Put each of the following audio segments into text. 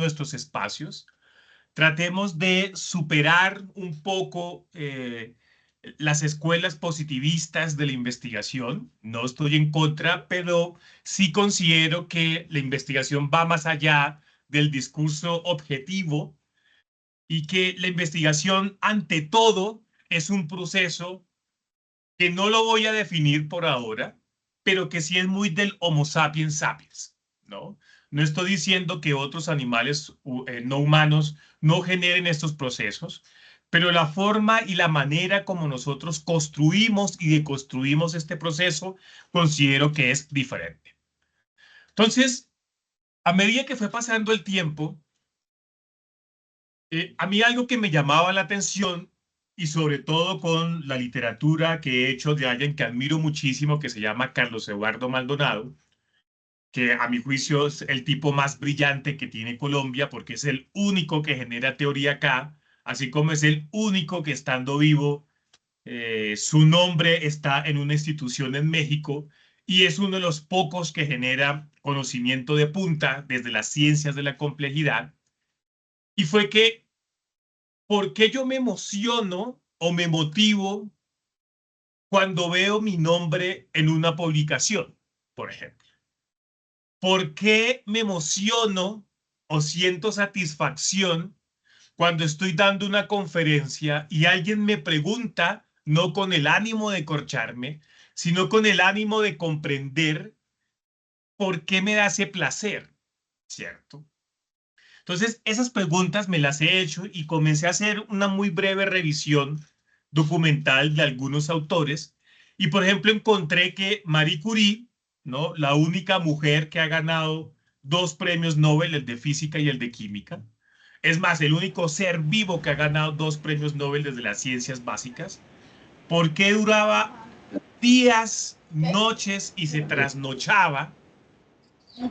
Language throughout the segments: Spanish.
nuestros espacios. Tratemos de superar un poco las escuelas positivistas de la investigación. No estoy en contra, pero sí considero que la investigación va más allá del discurso objetivo y que la investigación, ante todo, es un proceso que no lo voy a definir por ahora, pero que sí es muy del Homo sapiens sapiens, ¿no? No estoy diciendo que otros animales no humanos no generen estos procesos, pero la forma y la manera como nosotros construimos y deconstruimos este proceso, considero que es diferente. Entonces, a medida que fue pasando el tiempo, a mí algo que me llamaba la atención, y sobre todo con la literatura que he hecho de alguien que admiro muchísimo, que se llama Carlos Eduardo Maldonado, que a mi juicio es el tipo más brillante que tiene Colombia, porque es el único que genera teoría acá, así como es el único que estando vivo, su nombre está en una institución en México, y es uno de los pocos que genera conocimiento de punta desde las ciencias de la complejidad. Y fue que ¿por qué yo me emociono o me motivo cuando veo mi nombre en una publicación, por ejemplo? ¿Por qué me emociono o siento satisfacción cuando estoy dando una conferencia y alguien me pregunta, no con el ánimo de corcharme, sino con el ánimo de comprender por qué me da ese placer, ¿cierto? Entonces, esas preguntas me las he hecho y comencé a hacer una muy breve revisión documental de algunos autores. Y, por ejemplo, encontré que Marie Curie, ¿no? La única mujer que ha ganado dos premios Nobel, el de física y el de química. Es más, el único ser vivo que ha ganado dos premios Nobel desde las ciencias básicas. ¿Por qué duraba días, noches y se trasnochaba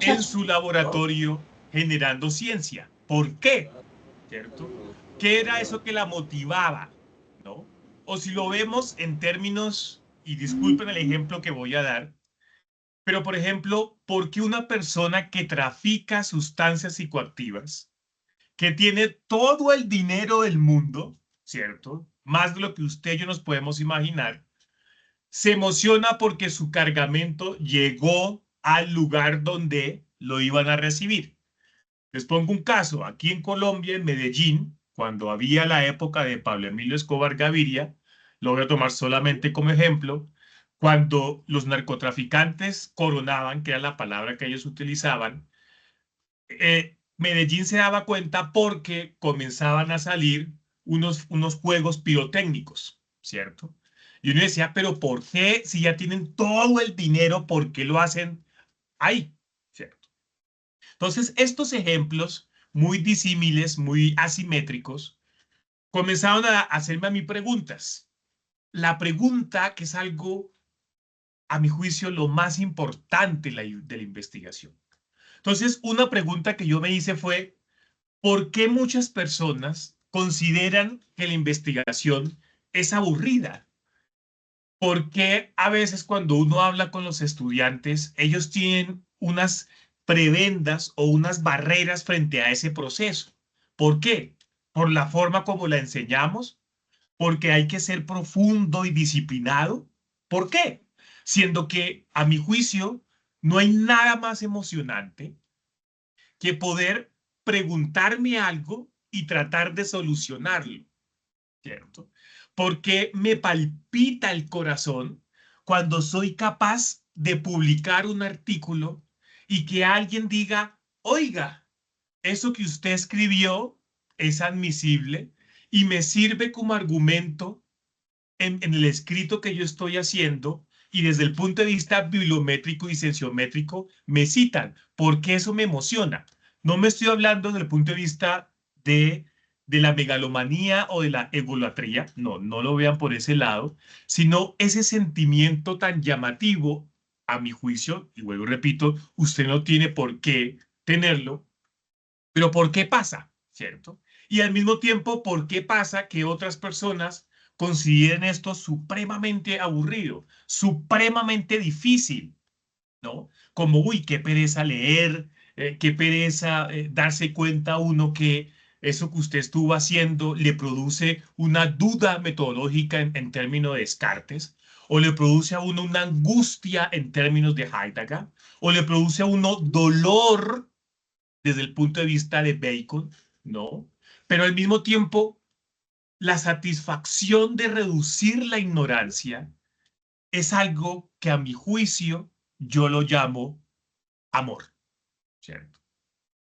en su laboratorio generando ciencia? ¿Por qué? ¿Cierto? ¿Qué era eso que la motivaba? ¿No? O si lo vemos en términos, y disculpen el ejemplo que voy a dar, pero por ejemplo, ¿por qué una persona que trafica sustancias psicoactivas, que tiene todo el dinero del mundo, ¿cierto? Más de lo que usted y yo nos podemos imaginar, se emociona porque su cargamento llegó al lugar donde lo iban a recibir? Les pongo un caso. Aquí en Colombia, en Medellín, cuando había la época de Pablo Emilio Escobar Gaviria, lo voy a tomar solamente como ejemplo, cuando los narcotraficantes coronaban, que era la palabra que ellos utilizaban, Medellín se daba cuenta porque comenzaban a salir unos juegos pirotécnicos, ¿cierto? Y uno decía, pero ¿por qué si ya tienen todo el dinero, por qué lo hacen ahí? ¿Cierto? Entonces, estos ejemplos muy disímiles, muy asimétricos, comenzaron a hacerme a mí preguntas. La pregunta, que es algo, a mi juicio, lo más importante de la investigación. Entonces, una pregunta que yo me hice fue, ¿por qué muchas personas consideran que la investigación es aburrida? ¿Por qué a veces cuando uno habla con los estudiantes, ellos tienen unas prebendas o unas barreras frente a ese proceso? ¿Por qué? ¿Por la forma como la enseñamos? ¿Porque hay que ser profundo y disciplinado? ¿Por qué? Siendo que, a mi juicio, no hay nada más emocionante que poder preguntarme algo y tratar de solucionarlo, ¿cierto? Porque me palpita el corazón cuando soy capaz de publicar un artículo y que alguien diga, oiga, eso que usted escribió es admisible y me sirve como argumento en el escrito que yo estoy haciendo, y desde el punto de vista bibliométrico y sensométrico me citan, porque eso me emociona. No me estoy hablando desde el punto de vista de la megalomanía o de la egolatría, no, no lo vean por ese lado, sino ese sentimiento tan llamativo, a mi juicio, y vuelvo y repito, usted no tiene por qué tenerlo, pero ¿por qué pasa? ¿Cierto? Y al mismo tiempo, ¿por qué pasa que otras personas consideren esto supremamente aburrido, supremamente difícil? ¿No? Como, uy, qué pereza leer, qué pereza darse cuenta uno que eso que usted estuvo haciendo le produce una duda metodológica en términos de Descartes, o le produce a uno una angustia en términos de Heidegger, o le produce a uno dolor desde el punto de vista de Bacon, ¿no? Pero al mismo tiempo, la satisfacción de reducir la ignorancia es algo que a mi juicio yo lo llamo amor, ¿cierto?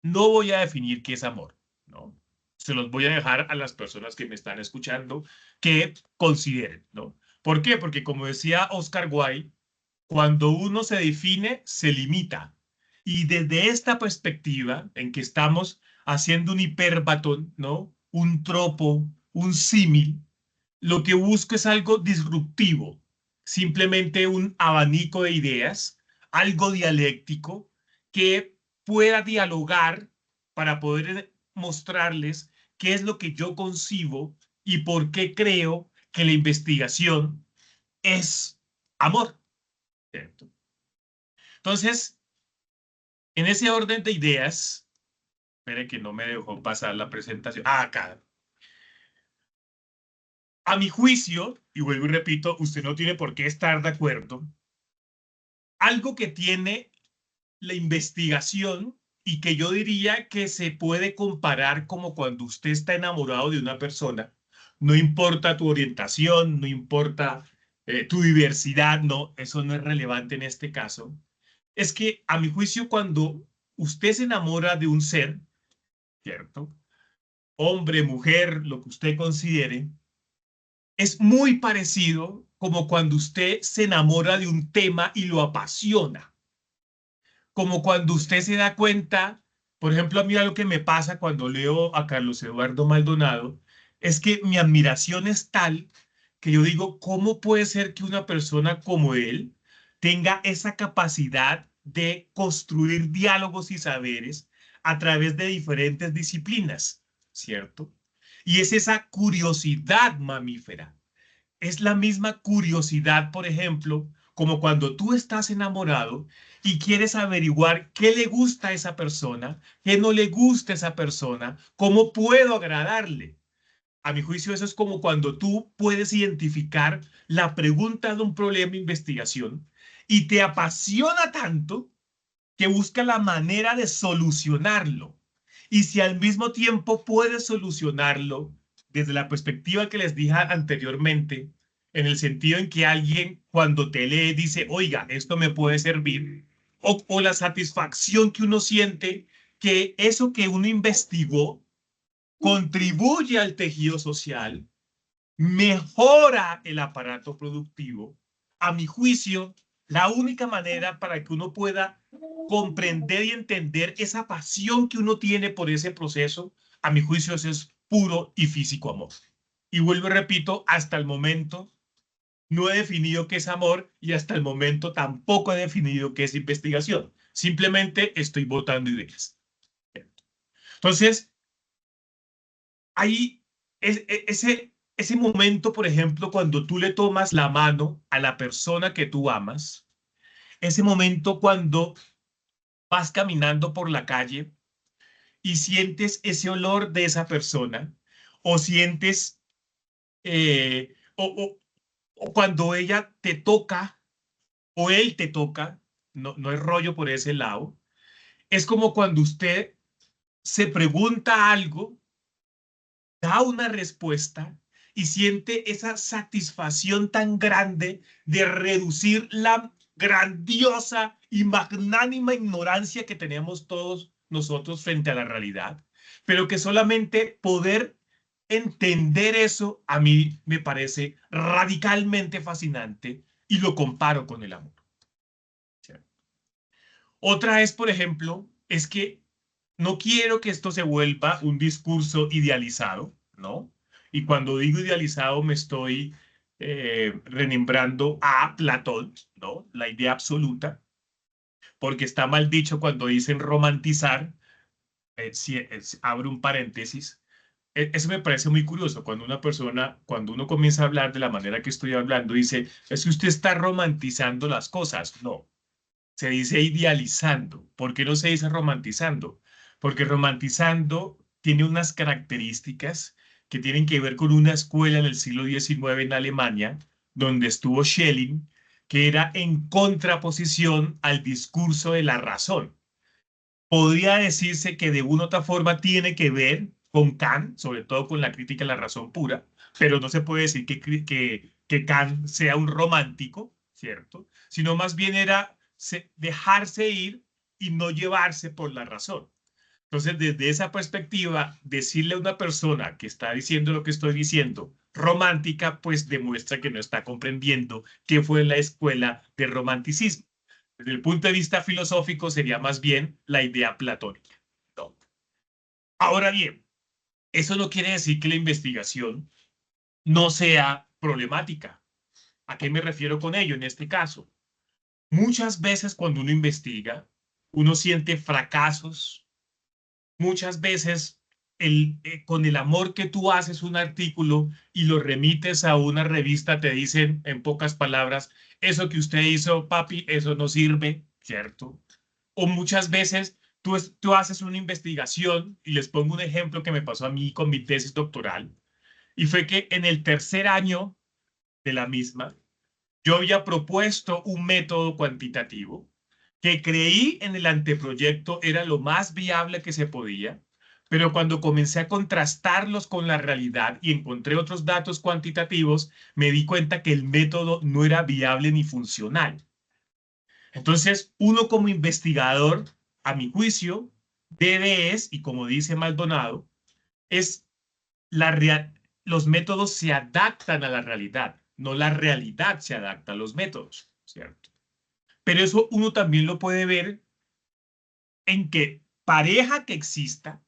No voy a definir qué es amor, ¿no? Se los voy a dejar a las personas que me están escuchando que consideren, ¿no? ¿Por qué? Porque como decía Oscar Wilde, cuando uno se define, se limita. Y desde esta perspectiva en que estamos haciendo un hiperbatón, ¿no? Un tropo, un símil, lo que busco es algo disruptivo, simplemente un abanico de ideas, algo dialéctico que pueda dialogar para poder mostrarles qué es lo que yo concibo y por qué creo que la investigación es amor, ¿cierto? Entonces, en ese orden de ideas, espere que no me dejó pasar la presentación. Ah, acá. A mi juicio, y vuelvo y repito, usted no tiene por qué estar de acuerdo, algo que tiene la investigación y que yo diría que se puede comparar como cuando usted está enamorado de una persona, no importa tu orientación, no importa tu diversidad, no, eso no es relevante en este caso, es que a mi juicio cuando usted se enamora de un ser, ¿cierto? Hombre, mujer, lo que usted considere, es muy parecido como cuando usted se enamora de un tema y lo apasiona, como cuando usted se da cuenta, por ejemplo, a mí algo que me pasa cuando leo a Carlos Eduardo Maldonado, es que mi admiración es tal que yo digo, ¿cómo puede ser que una persona como él tenga esa capacidad de construir diálogos y saberes a través de diferentes disciplinas, ¿cierto? Y es esa curiosidad mamífera. Es la misma curiosidad, por ejemplo, como cuando tú estás enamorado y quieres averiguar qué le gusta a esa persona, qué no le gusta a esa persona, cómo puedo agradarle. A mi juicio, eso es como cuando tú puedes identificar la pregunta de un problema de investigación y te apasiona tanto que busca la manera de solucionarlo. Y si al mismo tiempo puedes solucionarlo desde la perspectiva que les dije anteriormente, en el sentido en que alguien cuando te lee dice, oiga, esto me puede servir, o la satisfacción que uno siente que eso que uno investigó contribuye al tejido social, mejora el aparato productivo. A mi juicio, la única manera para que uno pueda comprender y entender esa pasión que uno tiene por ese proceso, a mi juicio, eso es puro y físico amor. Y vuelvo y repito, hasta el momento no he definido qué es amor y hasta el momento tampoco he definido qué es investigación. Simplemente estoy votando ideas. Entonces, ahí ese momento, por ejemplo, cuando tú le tomas la mano a la persona que tú amas, ese momento cuando vas caminando por la calle y sientes ese olor de esa persona, o sientes, o cuando ella te toca, o él te toca, no, no es rollo por ese lado, es como cuando usted se pregunta algo, da una respuesta y siente esa satisfacción tan grande de reducir la grandiosa y magnánima ignorancia que tenemos todos nosotros frente a la realidad, pero que solamente poder entender eso a mí me parece radicalmente fascinante y lo comparo con el amor. ¿Cierto? Otra es, por ejemplo, es que no quiero que esto se vuelva un discurso idealizado, ¿no? Y cuando digo idealizado me estoy remembrando a Platón, ¿no? La idea absoluta, porque está mal dicho cuando dicen romantizar, si, abro un paréntesis. Eso me parece muy curioso, cuando una persona, cuando uno comienza a hablar de la manera que estoy hablando, dice, es que usted está romantizando las cosas. No, se dice idealizando. ¿Por qué no se dice romantizando? Porque romantizando tiene unas características que tienen que ver con una escuela en el siglo XIX en Alemania, donde estuvo Schelling, que era en contraposición al discurso de la razón. Podría decirse que de una u otra forma tiene que ver con Kant, sobre todo con la crítica a la razón pura, pero no se puede decir que Kant sea un romántico, ¿cierto? Sino más bien era dejarse ir y no llevarse por la razón. Entonces, desde esa perspectiva, decirle a una persona que está diciendo lo que estoy diciendo, romántica, pues demuestra que no está comprendiendo qué fue la escuela del romanticismo. Desde el punto de vista filosófico, sería más bien la idea platónica. ¿No? Ahora bien, eso no quiere decir que la investigación no sea problemática. ¿A qué me refiero con ello en este caso? Muchas veces cuando uno investiga, uno siente fracasos. Muchas veces con el amor que tú haces un artículo y lo remites a una revista, te dicen en pocas palabras, eso que usted hizo, papi, eso no sirve, ¿cierto? O muchas veces tú haces una investigación, y les pongo un ejemplo que me pasó a mí con mi tesis doctoral, y fue que en el tercer año de la misma, yo había propuesto un método cuantitativo que creí en el anteproyecto era lo más viable que se podía, pero cuando comencé a contrastarlos con la realidad y encontré otros datos cuantitativos, me di cuenta que el método no era viable ni funcional. Entonces, uno como investigador, a mi juicio, y como dice Maldonado, es la los métodos se adaptan a la realidad, no la realidad se adapta a los métodos, ¿cierto? Pero eso uno también lo puede ver en que pareja que exista,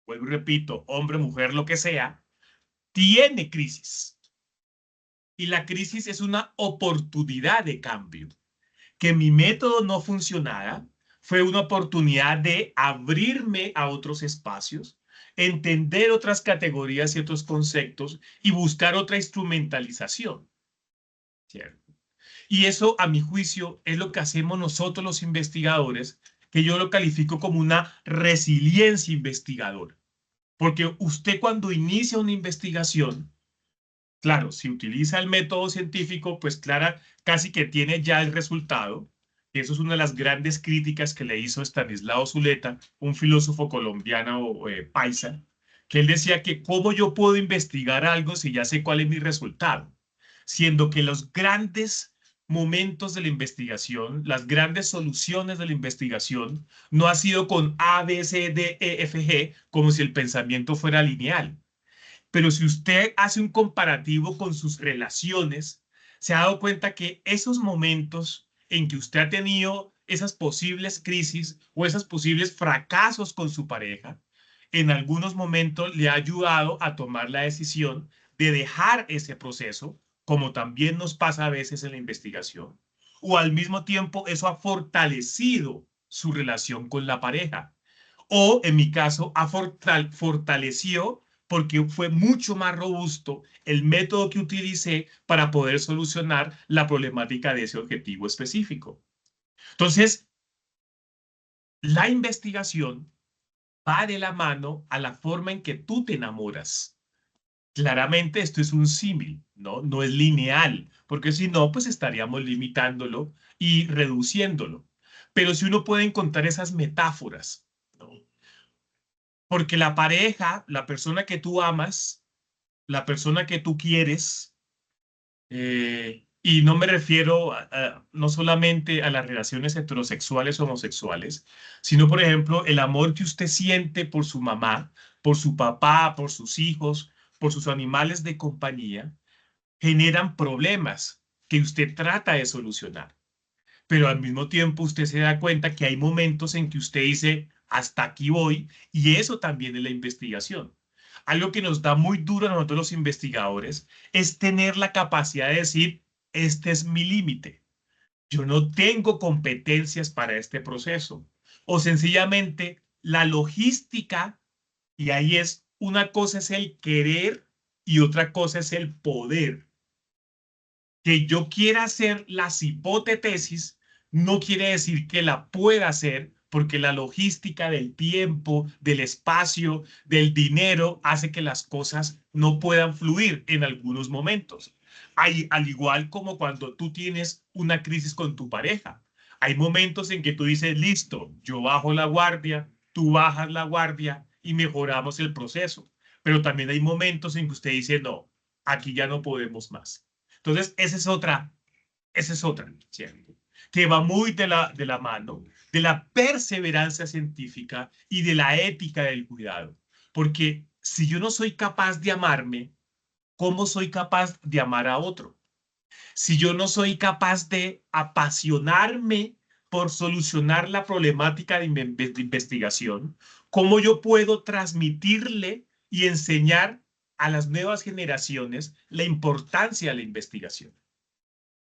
vuelvo y repito, hombre, mujer, lo que sea, tiene crisis. Y la crisis es una oportunidad de cambio. Que mi método no funcionara fue una oportunidad de abrirme a otros espacios, entender otras categorías y otros conceptos y buscar otra instrumentalización, ¿cierto? Y eso, a mi juicio, es lo que hacemos nosotros los investigadores, que yo lo califico como una resiliencia investigadora. Porque usted cuando inicia una investigación, claro, si utiliza el método científico, pues clara, casi que tiene ya el resultado. Eso es una de las grandes críticas que le hizo Estanislao Zuleta, un filósofo colombiano paisa, que él decía que cómo yo puedo investigar algo si ya sé cuál es mi resultado, siendo que los grandes momentos de la investigación, las grandes soluciones de la investigación, no ha sido con A, B, C, D, E, F, G, como si el pensamiento fuera lineal. Pero si usted hace un comparativo con sus relaciones, se ha dado cuenta que esos momentos en que usted ha tenido esas posibles crisis o esos posibles fracasos con su pareja, en algunos momentos le ha ayudado a tomar la decisión de dejar ese proceso, como también nos pasa a veces en la investigación, o al mismo tiempo eso ha fortalecido su relación con la pareja, o en mi caso ha fortalecido porque fue mucho más robusto el método que utilicé para poder solucionar la problemática de ese objetivo específico. Entonces, la investigación va de la mano a la forma en que tú te enamoras. Claramente esto es un símil, ¿no? No es lineal, porque si no, pues estaríamos limitándolo y reduciéndolo. Pero si uno puede encontrar esas metáforas, ¿no? Porque la pareja, la persona que tú amas, la persona que tú quieres, y no me refiero no solamente a las relaciones heterosexuales o homosexuales, sino, por ejemplo, el amor que usted siente por su mamá, por su papá, por sus hijos, por sus animales de compañía, generan problemas que usted trata de solucionar. Pero al mismo tiempo usted se da cuenta que hay momentos en que usted dice, hasta aquí voy, y eso también es la investigación. Algo que nos da muy duro a nosotros los investigadores es tener la capacidad de decir, este es mi límite. Yo no tengo competencias para este proceso. O sencillamente la logística, y ahí es, una cosa es el querer y otra cosa es el poder. Que yo quiera hacer las hipótesis no quiere decir que la pueda hacer, porque la logística del tiempo, del espacio, del dinero hace que las cosas no puedan fluir en algunos momentos. Al igual como cuando tú tienes una crisis con tu pareja. Hay momentos en que tú dices, listo, yo bajo la guardia, tú bajas la guardia y mejoramos el proceso. Pero también hay momentos en que usted dice, no, aquí ya no podemos más. Entonces, esa es otra, ¿cierto? Que va muy de la mano de la perseverancia científica y de la ética del cuidado. Porque si yo no soy capaz de amarme, ¿cómo soy capaz de amar a otro? Si yo no soy capaz de apasionarme por solucionar la problemática de investigación, ¿cómo yo puedo transmitirle y enseñar a las nuevas generaciones la importancia de la investigación?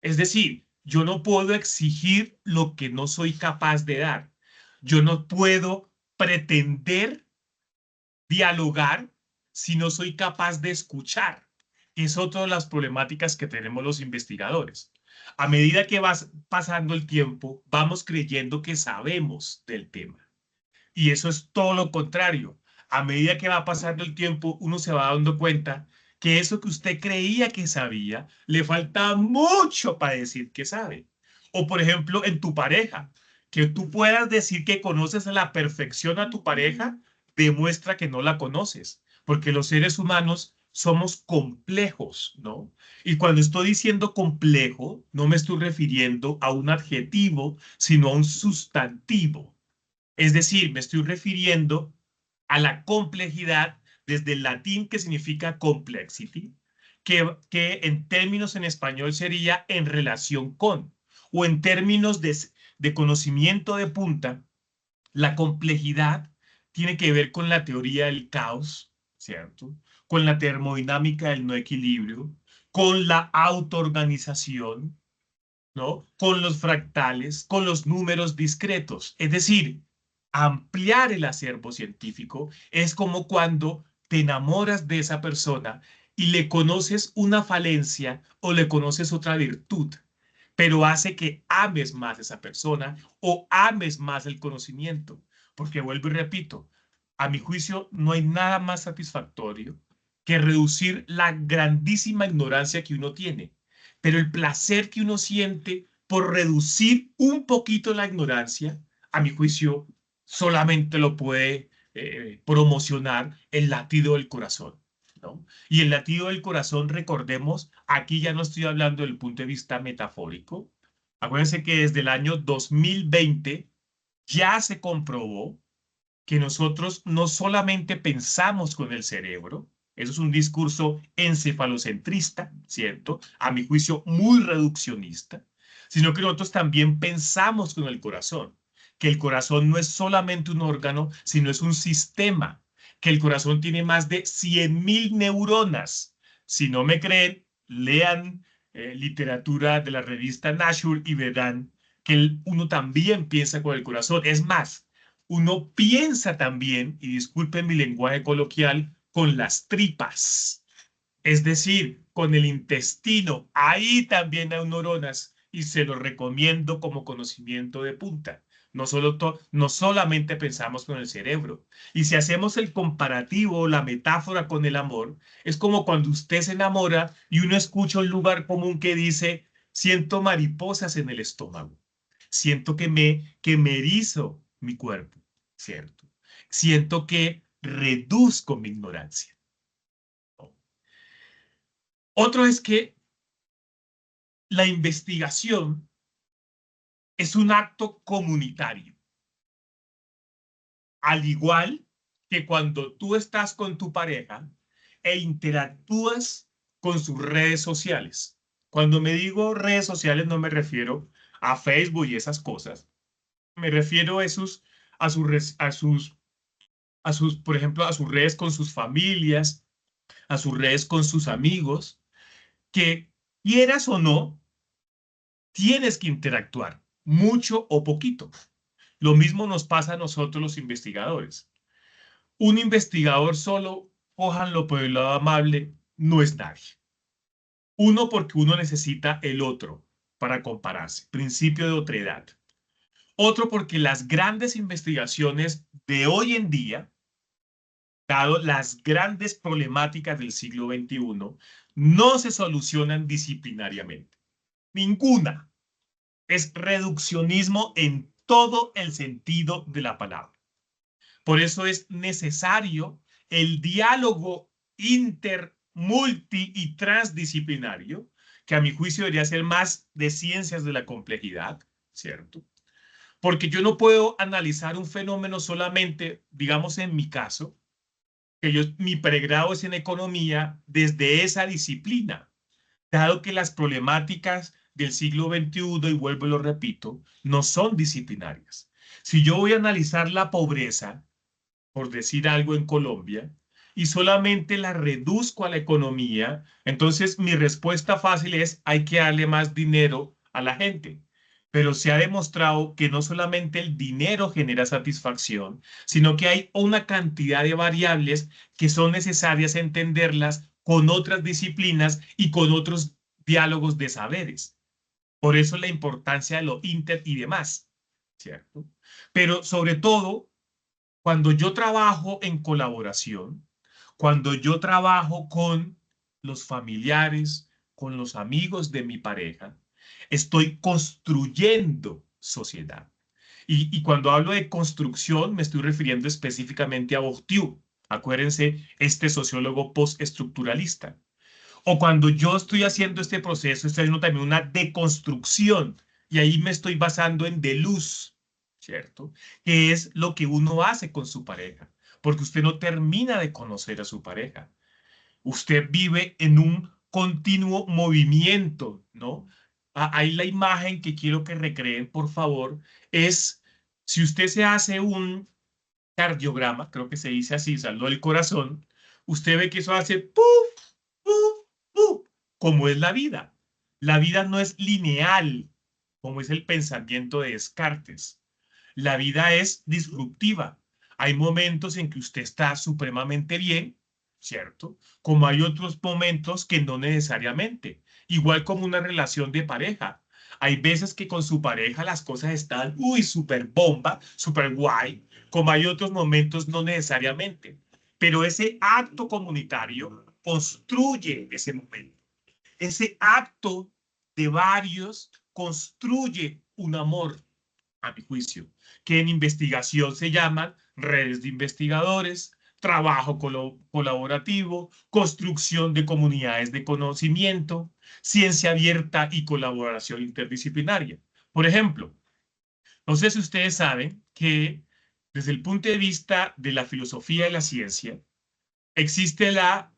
Es decir, yo no puedo exigir lo que no soy capaz de dar. Yo no puedo pretender dialogar si no soy capaz de escuchar. Es otra de las problemáticas que tenemos los investigadores. A medida que va pasando el tiempo, vamos creyendo que sabemos del tema. Y eso es todo lo contrario. A medida que va pasando el tiempo, uno se va dando cuenta que eso que usted creía que sabía, le falta mucho para decir que sabe. O por ejemplo, en tu pareja, que tú puedas decir que conoces a la perfección a tu pareja, demuestra que no la conoces, porque los seres humanos somos complejos, ¿no? Y cuando estoy diciendo complejo, no me estoy refiriendo a un adjetivo, sino a un sustantivo. Es decir, me estoy refiriendo a la complejidad desde el latín que significa complexity, que en términos en español sería en relación con, o en términos de conocimiento de punta, la complejidad tiene que ver con la teoría del caos, ¿cierto? Con la termodinámica del no equilibrio, con la autoorganización, ¿no? Con los fractales, con los números discretos. Es decir, ampliar el acervo científico es como cuando te enamoras de esa persona y le conoces una falencia o le conoces otra virtud, pero hace que ames más a esa persona o ames más el conocimiento. Porque vuelvo y repito, a mi juicio no hay nada más satisfactorio que reducir la grandísima ignorancia que uno tiene, pero el placer que uno siente por reducir un poquito la ignorancia, a mi juicio, solamente lo puede promocionar el latido del corazón, ¿no? Y el latido del corazón, recordemos, aquí ya no estoy hablando del punto de vista metafórico. Acuérdense que desde el año 2020 ya se comprobó que nosotros no solamente pensamos con el cerebro, eso es un discurso encefalocentrista, ¿cierto? A mi juicio muy reduccionista, sino que nosotros también pensamos con el corazón, que el corazón no es solamente un órgano, sino es un sistema, que el corazón tiene más de 100.000 neuronas. Si no me creen, lean literatura de la revista Nature y verán que uno también piensa con el corazón. Es más, uno piensa también, y disculpen mi lenguaje coloquial, con las tripas, es decir, con el intestino. Ahí también hay neuronas y se lo recomiendo como conocimiento de punta. No solamente pensamos con el cerebro. Y si hacemos el comparativo, la metáfora con el amor, es como cuando usted se enamora y uno escucha un lugar común que dice, siento mariposas en el estómago, siento que me erizo mi cuerpo, ¿cierto? Siento que reduzco mi ignorancia. Otro es que la investigación es un acto comunitario, al igual que cuando tú estás con tu pareja e interactúas con sus redes sociales. Cuando me digo redes sociales no me refiero a Facebook y esas cosas, me refiero a sus, por ejemplo, a sus redes con sus familias, a sus redes con sus amigos, que quieras o no, tienes que interactuar, mucho o poquito. Lo mismo nos pasa a nosotros los investigadores. Un investigador solo, cójanlo por el lado amable, no es nadie. Uno, porque uno necesita el otro para compararse. Principio de otredad. Otro porque las grandes investigaciones de hoy en día, dado las grandes problemáticas del siglo XXI, no se solucionan disciplinariamente. Ninguna. Es reduccionismo en todo el sentido de la palabra. Por eso es necesario el diálogo inter, multi y transdisciplinario, que a mi juicio debería ser más de ciencias de la complejidad, ¿cierto? Porque yo no puedo analizar un fenómeno solamente, digamos en mi caso, que mi pregrado es en economía desde esa disciplina, dado que las problemáticas del siglo XXI, y vuelvo y lo repito, no son disciplinarias. Si yo voy a analizar la pobreza, por decir algo en Colombia, y solamente la reduzco a la economía, entonces mi respuesta fácil es hay que darle más dinero a la gente. Pero se ha demostrado que no solamente el dinero genera satisfacción, sino que hay una cantidad de variables que son necesarias entenderlas con otras disciplinas y con otros diálogos de saberes. Por eso la importancia de lo inter y demás, ¿cierto? Pero sobre todo, cuando yo trabajo en colaboración, cuando yo trabajo con los familiares, con los amigos de mi pareja, estoy construyendo sociedad. Y cuando hablo de construcción, me estoy refiriendo específicamente a Bourdieu. Acuérdense, este sociólogo postestructuralista. O cuando yo estoy haciendo este proceso, estoy haciendo también una deconstrucción. Y ahí me estoy basando en Deleuze, ¿cierto? Que es lo que uno hace con su pareja. Porque usted no termina de conocer a su pareja. Usted vive en un continuo movimiento, ¿no? Ahí la imagen que quiero que recreen, por favor, es si usted se hace un cardiograma, creo que se dice así, saldo del corazón, usted ve que eso hace puf, puf, puf, como es la vida. La vida no es lineal, como es el pensamiento de Descartes. La vida es disruptiva. Hay momentos en que usted está supremamente bien, ¿cierto? Como hay otros momentos que no necesariamente. Igual como una relación de pareja. Hay veces que con su pareja las cosas están, uy, súper bomba, súper guay, como hay otros momentos no necesariamente. Pero ese acto comunitario construye ese momento. Ese acto de varios construye un amor, a mi juicio, que en investigación se llaman redes de investigadores, trabajo colaborativo, construcción de comunidades de conocimiento, ciencia abierta y colaboración interdisciplinaria. Por ejemplo, no sé si ustedes saben que desde el punto de vista de la filosofía de la ciencia, existe la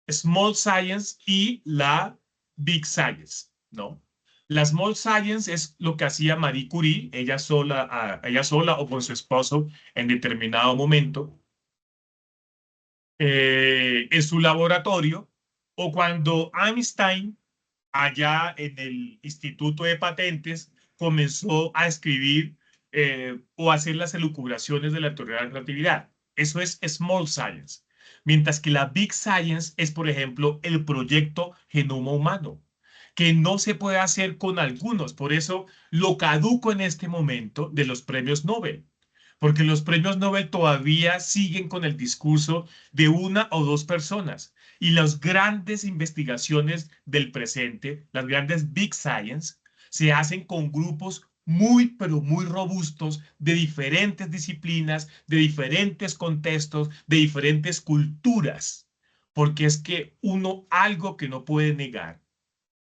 small science y la big science, ¿no? La small science es lo que hacía Marie Curie, ella sola o con su esposo en determinado momento, en su laboratorio, o cuando Einstein, allá en el Instituto de Patentes, comenzó a escribir o hacer las elucubraciones de la teoría de la relatividad. Eso es small science. Mientras que la big science es, por ejemplo, el proyecto Genoma Humano, que no se puede hacer con algunos. Por eso lo caduco en este momento de los premios Nobel, porque los premios Nobel todavía siguen con el discurso de una o dos personas. Y las grandes investigaciones del presente, las grandes big science, se hacen con grupos muy, pero muy robustos de diferentes disciplinas, de diferentes contextos, de diferentes culturas. Porque es que uno, algo que no puede negar,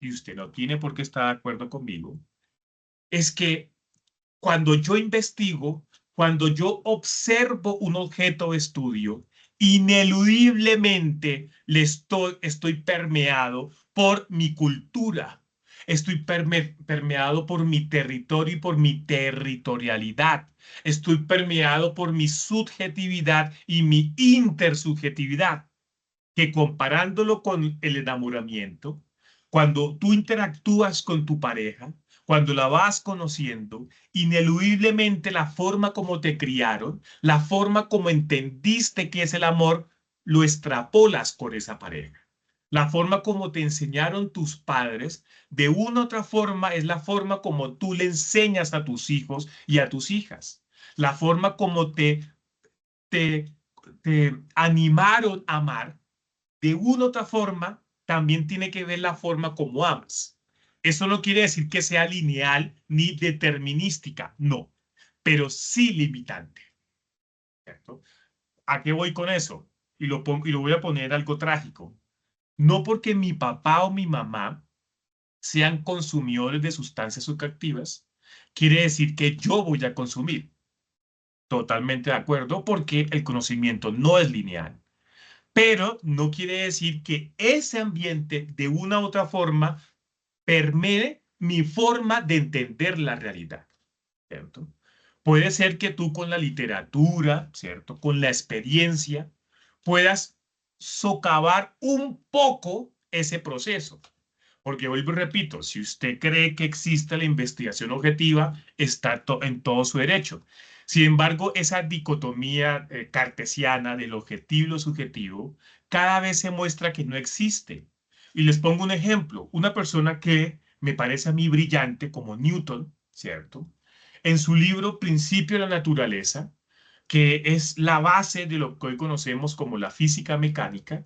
y usted no tiene por qué estar de acuerdo conmigo, es que cuando yo investigo, cuando yo observo un objeto de estudio, ineludiblemente estoy permeado por mi cultura, estoy permeado por mi territorio y por mi territorialidad, estoy permeado por mi subjetividad y mi intersubjetividad, que comparándolo con el enamoramiento, cuando tú interactúas con tu pareja, cuando la vas conociendo, ineludiblemente la forma como te criaron, la forma como entendiste que es el amor, lo extrapolas con esa pareja. La forma como te enseñaron tus padres, de una u otra forma, es la forma como tú le enseñas a tus hijos y a tus hijas. La forma como te, te animaron a amar, de una u otra forma, también tiene que ver la forma como amas. Eso no quiere decir que sea lineal ni determinística, no, pero sí limitante, ¿cierto? ¿A qué voy con eso? Y lo voy a poner algo trágico. No porque mi papá o mi mamá sean consumidores de sustancias psicoactivas, quiere decir que yo voy a consumir. Totalmente de acuerdo, porque el conocimiento no es lineal. Pero no quiere decir que ese ambiente de una u otra forma permee mi forma de entender la realidad, ¿cierto? Puede ser que tú con la literatura, ¿cierto? Con la experiencia, puedas socavar un poco ese proceso. Porque vuelvo y repito, si usted cree que existe la investigación objetiva, está en todo su derecho. Sin embargo, esa dicotomía cartesiana del objetivo y lo subjetivo cada vez se muestra que no existe. Y les pongo un ejemplo. Una persona que me parece a mí brillante, como Newton, ¿cierto? En su libro Principio de la Naturaleza, que es la base de lo que hoy conocemos como la física mecánica,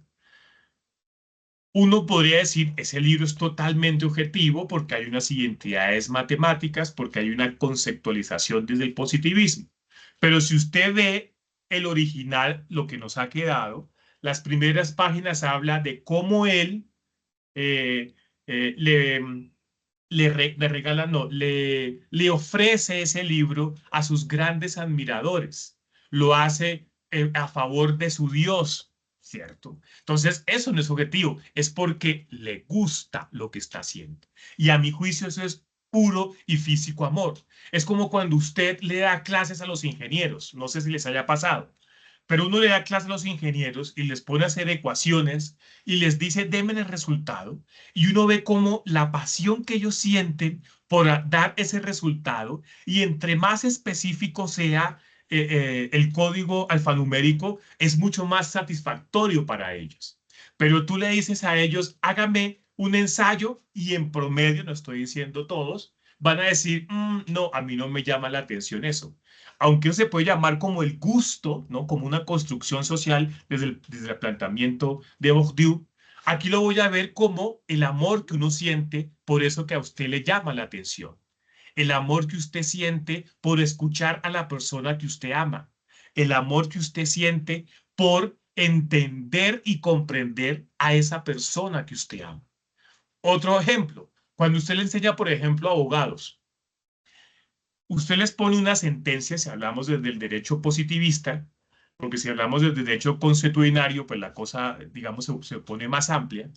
uno podría decir, ese libro es totalmente objetivo porque hay unas identidades matemáticas, porque hay una conceptualización desde el positivismo. Pero si usted ve el original, lo que nos ha quedado, las primeras páginas habla de cómo él eh, eh, le, le regala, no, le ofrece ese libro a sus grandes admiradores. Lo hace a favor de su Dios, ¿cierto? Entonces, eso no es objetivo, es porque le gusta lo que está haciendo. Y a mi juicio eso es puro y físico amor. Es como cuando usted le da clases a los ingenieros, no sé si les haya pasado, pero uno le da clase a los ingenieros y les pone a hacer ecuaciones y les dice, denme el resultado. Y uno ve cómo la pasión que ellos sienten por dar ese resultado y entre más específico sea el código alfanumérico, es mucho más satisfactorio para ellos. Pero tú le dices a ellos, hágame un ensayo y en promedio, no estoy diciendo todos, van a decir, no, a mí no me llama la atención eso, aunque se puede llamar como el gusto, ¿no? Como una construcción social desde el planteamiento de Bourdieu. Aquí lo voy a ver como el amor que uno siente por eso que a usted le llama la atención. El amor que usted siente por escuchar a la persona que usted ama. El amor que usted siente por entender y comprender a esa persona que usted ama. Otro ejemplo, cuando usted le enseña, por ejemplo, a abogados, usted les pone una sentencia, si hablamos desde el derecho positivista, porque si hablamos del derecho consuetudinario, pues la cosa, digamos, se pone más amplia,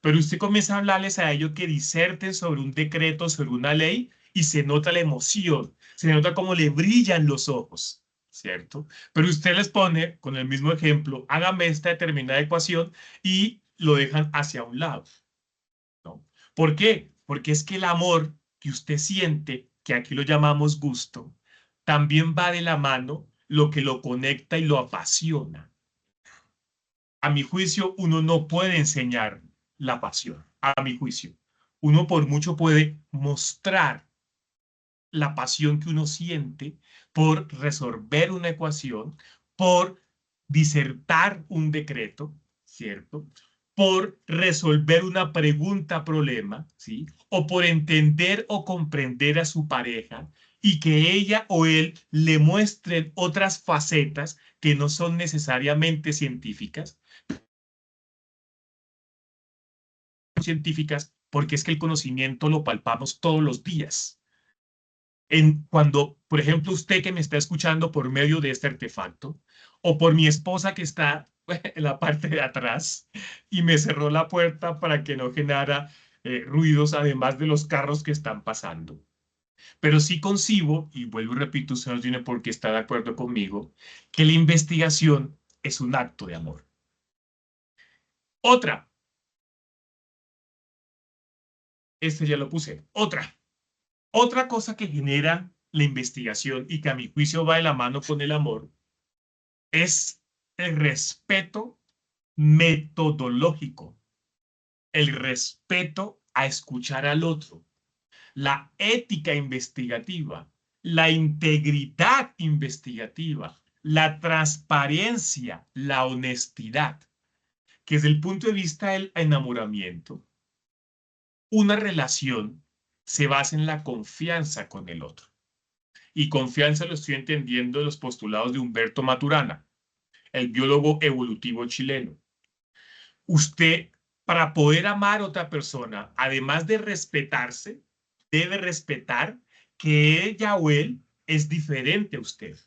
pero usted comienza a hablarles a ellos que diserten sobre un decreto, sobre una ley, y se nota la emoción, se nota cómo le brillan los ojos, ¿cierto? Pero usted les pone, con el mismo ejemplo, hágame esta determinada ecuación y lo dejan hacia un lado, ¿no? ¿Por qué? Porque es que el amor que usted siente, que aquí lo llamamos gusto, también va de la mano lo que lo conecta y lo apasiona. A mi juicio, uno no puede enseñar la pasión, a mi juicio. Uno por mucho puede mostrar la pasión que uno siente por resolver una ecuación, por disertar un decreto, ¿cierto? Por resolver una pregunta, problema, ¿sí? O por entender o comprender a su pareja y que ella o él le muestren otras facetas que no son necesariamente científicas, porque es que el conocimiento lo palpamos todos los días. Cuando, por ejemplo, usted que me está escuchando por medio de este artefacto, o por mi esposa que está en la parte de atrás y me cerró la puerta para que no generara ruidos, además de los carros que están pasando. Pero sí concibo, y vuelvo y repito, usted no tiene por qué estar de acuerdo conmigo, que la investigación es un acto de amor. Otra, este ya lo puse, otra cosa que genera la investigación y que a mi juicio va de la mano con el amor es el respeto metodológico. el respeto a escuchar al otro, la ética investigativa, la integridad investigativa, la transparencia, la honestidad, que desde el punto de vista del enamoramiento, una relación se basa en la confianza con el otro. Y confianza lo estoy entendiendo de los postulados de Humberto Maturana, el biólogo evolutivo chileno. Usted, para poder amar a otra persona, además de respetarse, debe respetar que ella o él es diferente a usted.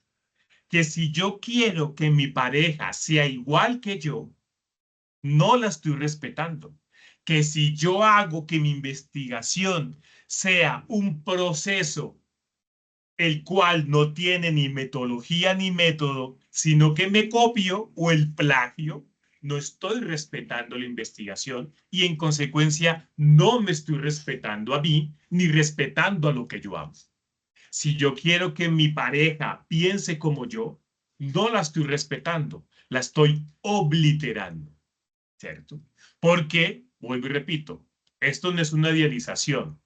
Que si yo quiero que mi pareja sea igual que yo, no la estoy respetando. Que si yo hago que mi investigación sea un proceso el cual no tiene ni metodología ni método, sino que me copio o el plagio, no estoy respetando la investigación y en consecuencia no me estoy respetando a mí ni respetando a lo que yo hago. Si yo quiero que mi pareja piense como yo, no la estoy respetando, la estoy obliterando, ¿cierto? Porque, vuelvo y repito, esto no es una idealización,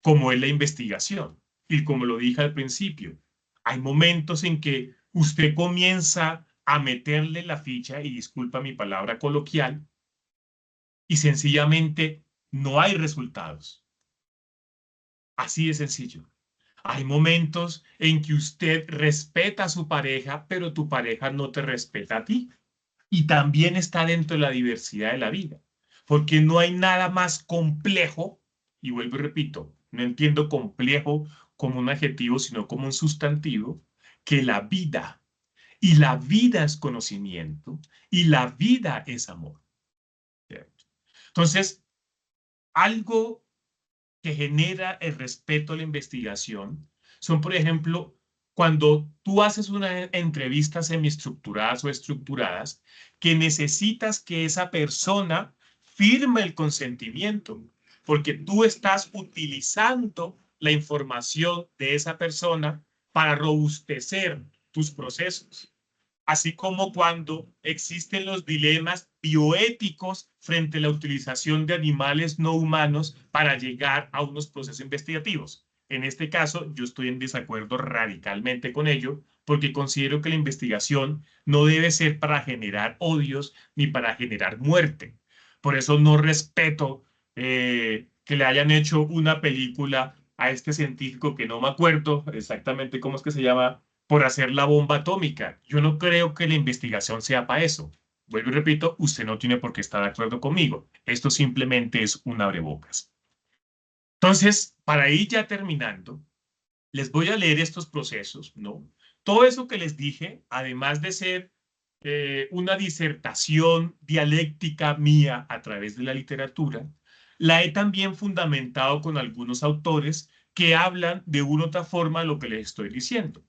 como es la investigación. Y como lo dije al principio, hay momentos en que usted comienza a meterle la ficha, y disculpa mi palabra coloquial, y sencillamente no hay resultados. Así de sencillo. Hay momentos en que usted respeta a su pareja, pero tu pareja no te respeta a ti. Y también está dentro de la diversidad de la vida, porque no hay nada más complejo, y vuelvo y repito, no entiendo complejo como un adjetivo, sino como un sustantivo, que la vida. Y la vida es conocimiento, y la vida es amor. ¿Cierto? Entonces, algo que genera el respeto a la investigación son, por ejemplo, cuando tú haces unas entrevistas semiestructuradas o estructuradas, que necesitas que esa persona firme el consentimiento, porque tú estás utilizando la información de esa persona para robustecer tus procesos, así como cuando existen los dilemas bioéticos frente a la utilización de animales no humanos para llegar a unos procesos investigativos. En este caso, yo estoy en desacuerdo radicalmente con ello, porque considero que la investigación no debe ser para generar odios ni para generar muerte. Por eso no respeto que le hayan hecho una película a este científico que no me acuerdo exactamente cómo es que se llama, por hacer la bomba atómica. Yo no creo que la investigación sea para eso. Vuelvo y repito, usted no tiene por qué estar de acuerdo conmigo. Esto simplemente es un abrebocas. Entonces, para ir ya terminando, les voy a leer estos procesos, ¿no? Todo eso que les dije, además de ser una disertación dialéctica mía a través de la literatura, la he también fundamentado con algunos autores que hablan de una u otra forma lo que les estoy diciendo.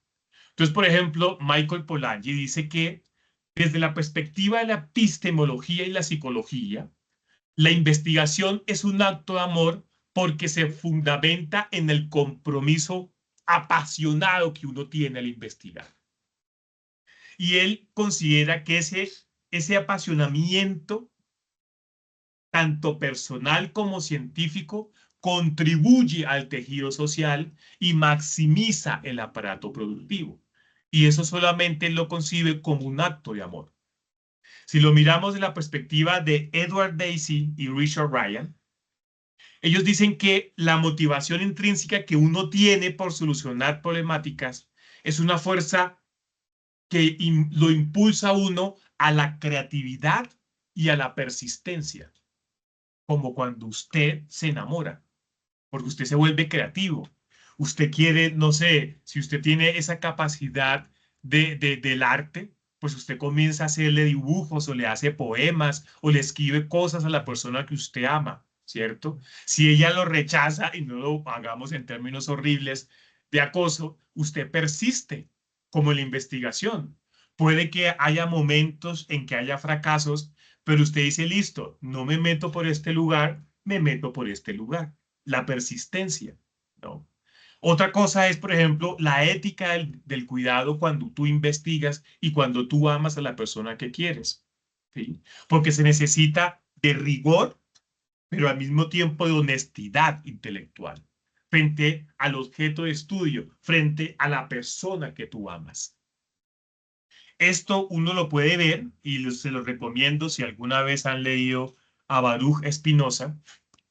Entonces, por ejemplo, Michael Polanyi dice que desde la perspectiva de la epistemología y la psicología, la investigación es un acto de amor porque se fundamenta en el compromiso apasionado que uno tiene al investigar. Y él considera que ese apasionamiento, tanto personal como científico, contribuye al tejido social y maximiza el aparato productivo. Y eso solamente lo concibe como un acto de amor. Si lo miramos de la perspectiva de Edward Dacey y Richard Ryan, ellos dicen que la motivación intrínseca que uno tiene por solucionar problemáticas es una fuerza que lo impulsa a uno a la creatividad y a la persistencia, como cuando usted se enamora, porque usted se vuelve creativo. Usted quiere, no sé, si usted tiene esa capacidad del arte, pues usted comienza a hacerle dibujos o le hace poemas o le escribe cosas a la persona que usted ama, ¿cierto? Si ella lo rechaza, y no lo hagamos en términos horribles de acoso, usted persiste, como en la investigación. Puede que haya momentos en que haya fracasos, pero usted dice, listo, no me meto por este lugar, me meto por este lugar. La persistencia, ¿no? Otra cosa es, por ejemplo, la ética del cuidado cuando tú investigas y cuando tú amas a la persona que quieres, ¿sí? Porque se necesita de rigor, pero al mismo tiempo de honestidad intelectual frente al objeto de estudio, frente a la persona que tú amas. Esto uno lo puede ver y se lo recomiendo si alguna vez han leído a Baruch Spinoza,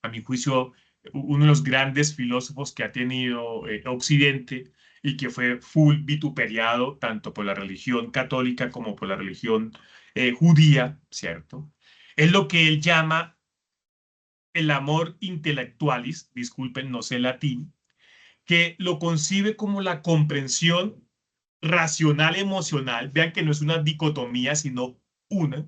a mi juicio, uno de los grandes filósofos que ha tenido Occidente y que fue full vituperiado tanto por la religión católica como por la religión judía, ¿cierto? Es lo que él llama el amor intelectualis, disculpen, no sé latín, que lo concibe como la comprensión racional emocional, vean que no es una dicotomía, sino una,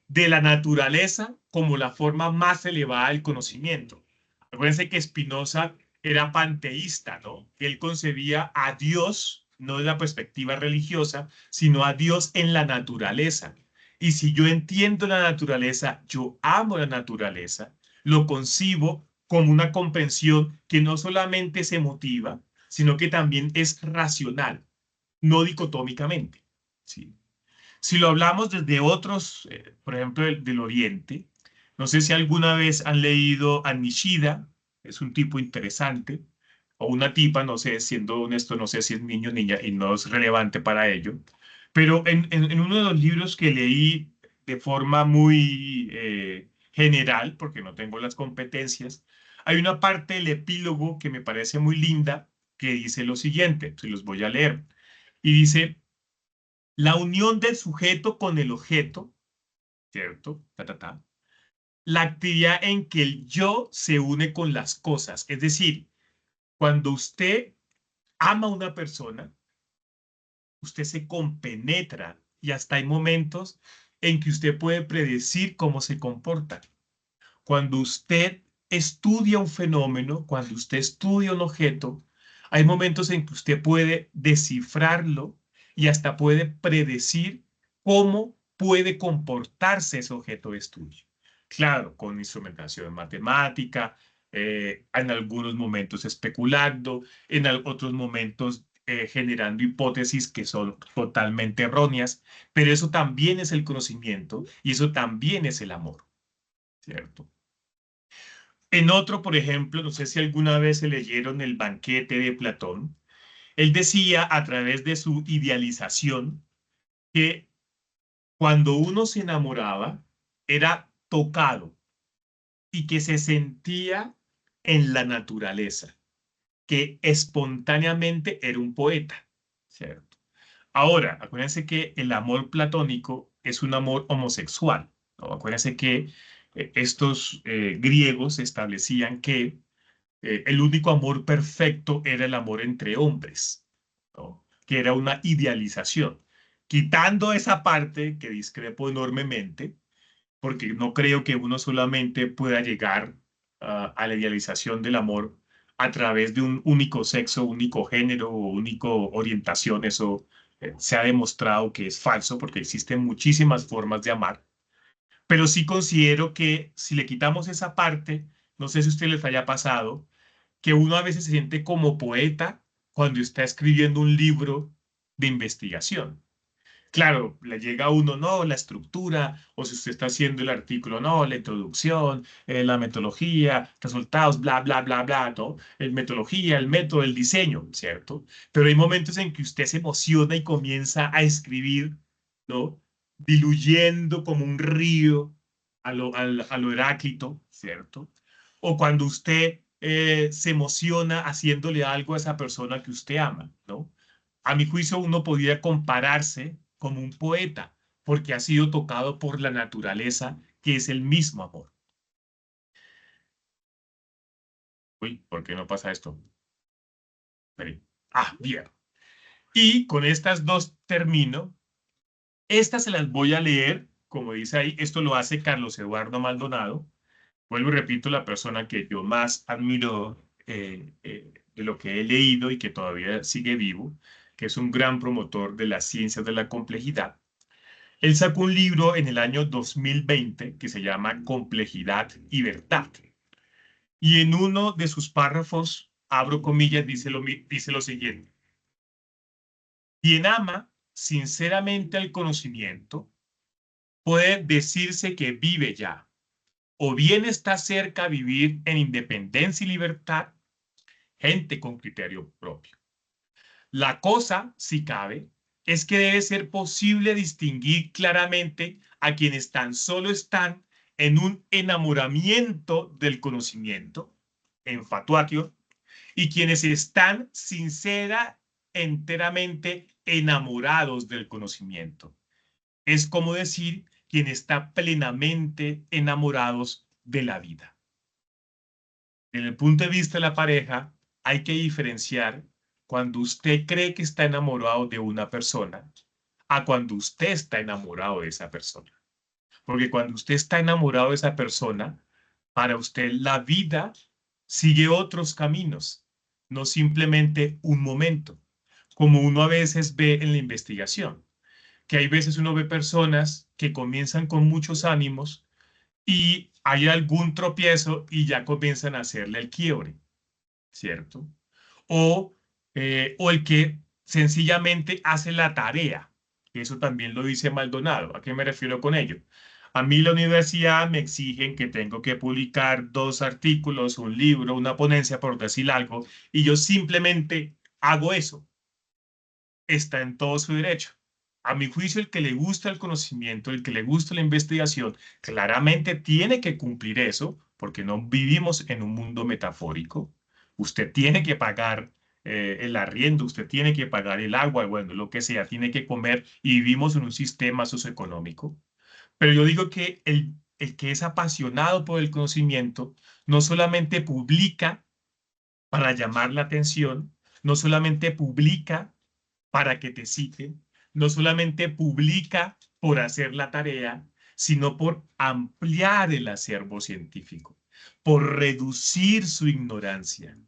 de la naturaleza como la forma más elevada del conocimiento. Acuérdense que Spinoza era panteísta, ¿no? Él concebía a Dios, no desde la perspectiva religiosa, sino a Dios en la naturaleza. Y si yo entiendo la naturaleza, yo amo la naturaleza, lo concibo como una comprensión que no solamente es emotiva, sino que también es racional, no dicotómicamente. ¿Sí? Si lo hablamos desde otros, por ejemplo, del Oriente, no sé si alguna vez han leído a Nishida, es un tipo interesante, o una tipa, no sé, siendo honesto, no sé si es niño o niña y no es relevante para ello, pero en uno de los libros que leí de forma muy general, porque no tengo las competencias, hay una parte del epílogo que me parece muy linda que dice lo siguiente, se los voy a leer, y dice, la unión del sujeto con el objeto, ¿cierto? Ta, ta, ta. La actividad en que el yo se une con las cosas. Es decir, cuando usted ama a una persona, usted se compenetra y hasta hay momentos en que usted puede predecir cómo se comporta. Cuando usted estudia un fenómeno, cuando usted estudia un objeto, hay momentos en que usted puede descifrarlo y hasta puede predecir cómo puede comportarse ese objeto de estudio. Claro, con instrumentación matemática, en algunos momentos especulando, en otros momentos generando hipótesis que son totalmente erróneas, pero eso también es el conocimiento y eso también es el amor, ¿cierto? En otro, por ejemplo, no sé si alguna vez se leyeron El banquete de Platón, él decía a través de su idealización que cuando uno se enamoraba era tocado y que se sentía en la naturaleza, que espontáneamente era un poeta, ¿cierto? Ahora, acuérdense que el amor platónico es un amor homosexual, ¿no? Acuérdense que estos griegos establecían que el único amor perfecto era el amor entre hombres, ¿no? Que era una idealización. Quitando esa parte que discrepo enormemente, porque no creo que uno solamente pueda llegar a la idealización del amor a través de un único sexo, único género o única orientación. Eso se ha demostrado que es falso porque existen muchísimas formas de amar. Pero sí considero que si le quitamos esa parte, no sé si a usted les haya pasado, que uno a veces se siente como poeta cuando está escribiendo un libro de investigación. Claro, le llega a uno, no, la estructura, o si usted está haciendo el artículo, no, la introducción, la metodología, resultados, bla, bla, bla, bla, ¿no? El metodología, el método, el diseño, ¿cierto? Pero hay momentos en que usted se emociona y comienza a escribir, ¿no? Diluyendo como un río a lo Heráclito, ¿cierto? O cuando usted se emociona haciéndole algo a esa persona que usted ama, ¿no? A mi juicio, uno podría compararse como un poeta, porque ha sido tocado por la naturaleza, que es el mismo amor. Uy, ¿por qué no pasa esto? Espere. Ah, bien. Y con estas dos termino. Estas se las voy a leer, como dice ahí, esto lo hace Carlos Eduardo Maldonado. Vuelvo y repito, la persona que yo más admiro de lo que he leído y que todavía sigue vivo, que es un gran promotor de las ciencias de la complejidad. Él sacó un libro en el año 2020 que se llama Complejidad y Verdad. Y en uno de sus párrafos, abro comillas, dice lo siguiente. Quien ama sinceramente al conocimiento puede decirse que vive ya, o bien está cerca a vivir en independencia y libertad, gente con criterio propio. La cosa, si cabe, es que debe ser posible distinguir claramente a quienes tan solo están en un enamoramiento del conocimiento, enfatuatio, y quienes están sincera, enteramente enamorados del conocimiento. Es como decir quien está plenamente enamorados de la vida. Desde el punto de vista de la pareja, hay que diferenciar cuando usted cree que está enamorado de una persona a cuando usted está enamorado de esa persona. Porque cuando usted está enamorado de esa persona, para usted la vida sigue otros caminos, no simplemente un momento, como uno a veces ve en la investigación, que hay veces uno ve personas que comienzan con muchos ánimos y hay algún tropiezo y ya comienzan a hacerle el quiebre, ¿cierto? O, o el que sencillamente hace la tarea. Eso también lo dice Maldonado. ¿A qué me refiero con ello? A mí la universidad me exigen que tengo que publicar 2 artículos, un libro, una ponencia, por decir algo, y yo simplemente hago eso. Está en todo su derecho. A mi juicio, el que le gusta el conocimiento, el que le gusta la investigación, claramente tiene que cumplir eso, porque no vivimos en un mundo metafórico. Usted tiene que pagar el arriendo, usted tiene que pagar el agua, bueno, lo que sea, tiene que comer y vivimos en un sistema socioeconómico. Pero yo digo que el que es apasionado por el conocimiento no solamente publica para llamar la atención, no solamente publica para que te citen, no solamente publica por hacer la tarea, sino por ampliar el acervo científico, por reducir su ignorancia,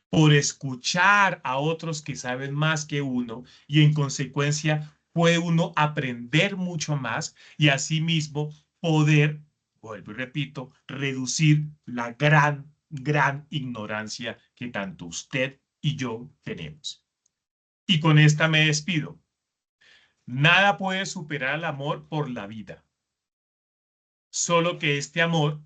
por escuchar a otros que saben más que uno y en consecuencia puede uno aprender mucho más y asimismo poder, vuelvo y repito, reducir la gran ignorancia que tanto usted y yo tenemos. Y con esta me despido. Nada puede superar el amor por la vida. Solo que este amor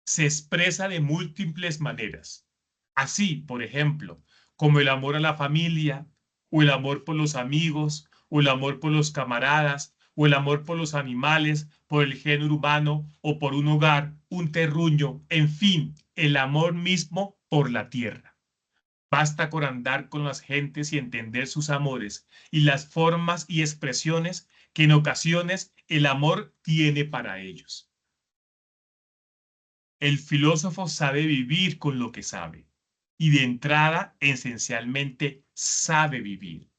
se expresa de múltiples maneras. Así, por ejemplo, como el amor a la familia, o el amor por los amigos, o el amor por los camaradas, o el amor por los animales, por el género humano, o por un hogar, un terruño, en fin, el amor mismo por la tierra. Basta con andar con las gentes y entender sus amores y las formas y expresiones que en ocasiones el amor tiene para ellos. El filósofo sabe vivir con lo que sabe y de entrada esencialmente sabe vivir.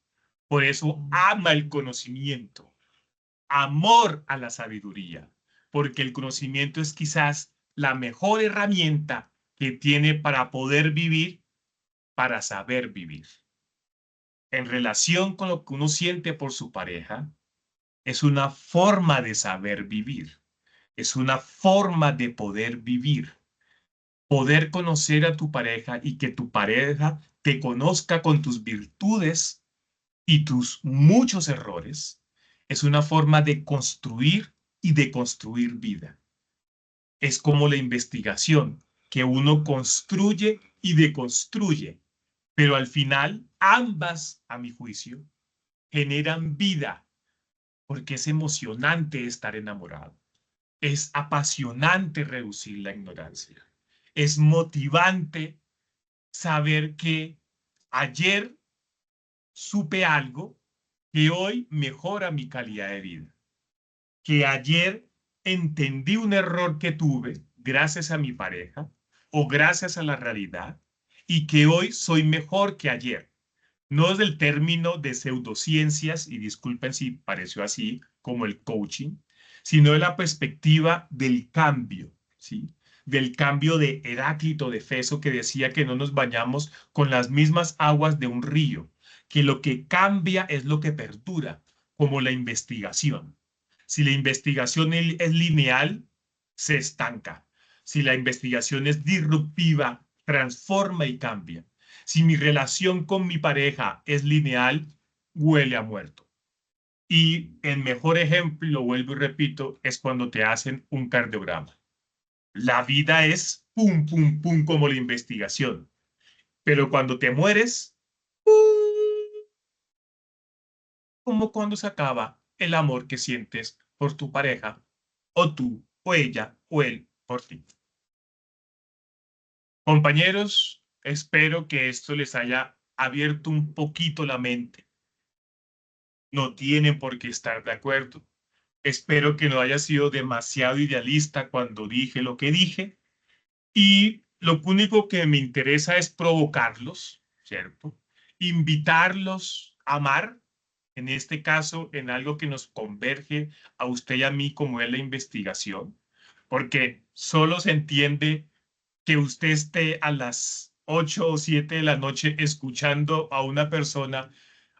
Por eso ama el conocimiento, amor a la sabiduría, porque el conocimiento es quizás la mejor herramienta que tiene para poder vivir, para saber vivir. En relación con lo que uno siente por su pareja, es una forma de saber vivir, es una forma de poder vivir. Poder conocer a tu pareja y que tu pareja te conozca con tus virtudes y tus muchos errores, es una forma de construir y de construir vida. Es como la investigación, que uno construye y deconstruye, pero al final ambas, a mi juicio, generan vida, porque es emocionante estar enamorado. Es apasionante reducir la ignorancia. Es motivante saber que ayer supe algo que hoy mejora mi calidad de vida. Que ayer entendí un error que tuve gracias a mi pareja o gracias a la realidad y que hoy soy mejor que ayer. No es del término de pseudociencias, y disculpen si pareció así, como el coaching, sino de la perspectiva del cambio, ¿sí? Del cambio de Heráclito de Feso que decía que no nos bañamos con las mismas aguas de un río, que lo que cambia es lo que perdura, como la investigación. Si la investigación es lineal, se estanca. Si la investigación es disruptiva, transforma y cambia. Si mi relación con mi pareja es lineal, huele a muerto. Y el mejor ejemplo, lo vuelvo y repito, es cuando te hacen un cardiograma. La vida es pum, pum, pum como la investigación. Pero cuando te mueres, como cuando se acaba el amor que sientes por tu pareja, o tú, o ella, o él, por ti. Compañeros, espero que esto les haya abierto un poquito la mente. No tienen por qué estar de acuerdo. Espero que no haya sido demasiado idealista cuando dije lo que dije. Y lo único que me interesa es provocarlos, ¿cierto? Invitarlos a amar, en este caso, en algo que nos converge a usted y a mí, como es la investigación, porque solo se entiende que usted esté a las 8 o 7 de la noche escuchando a una persona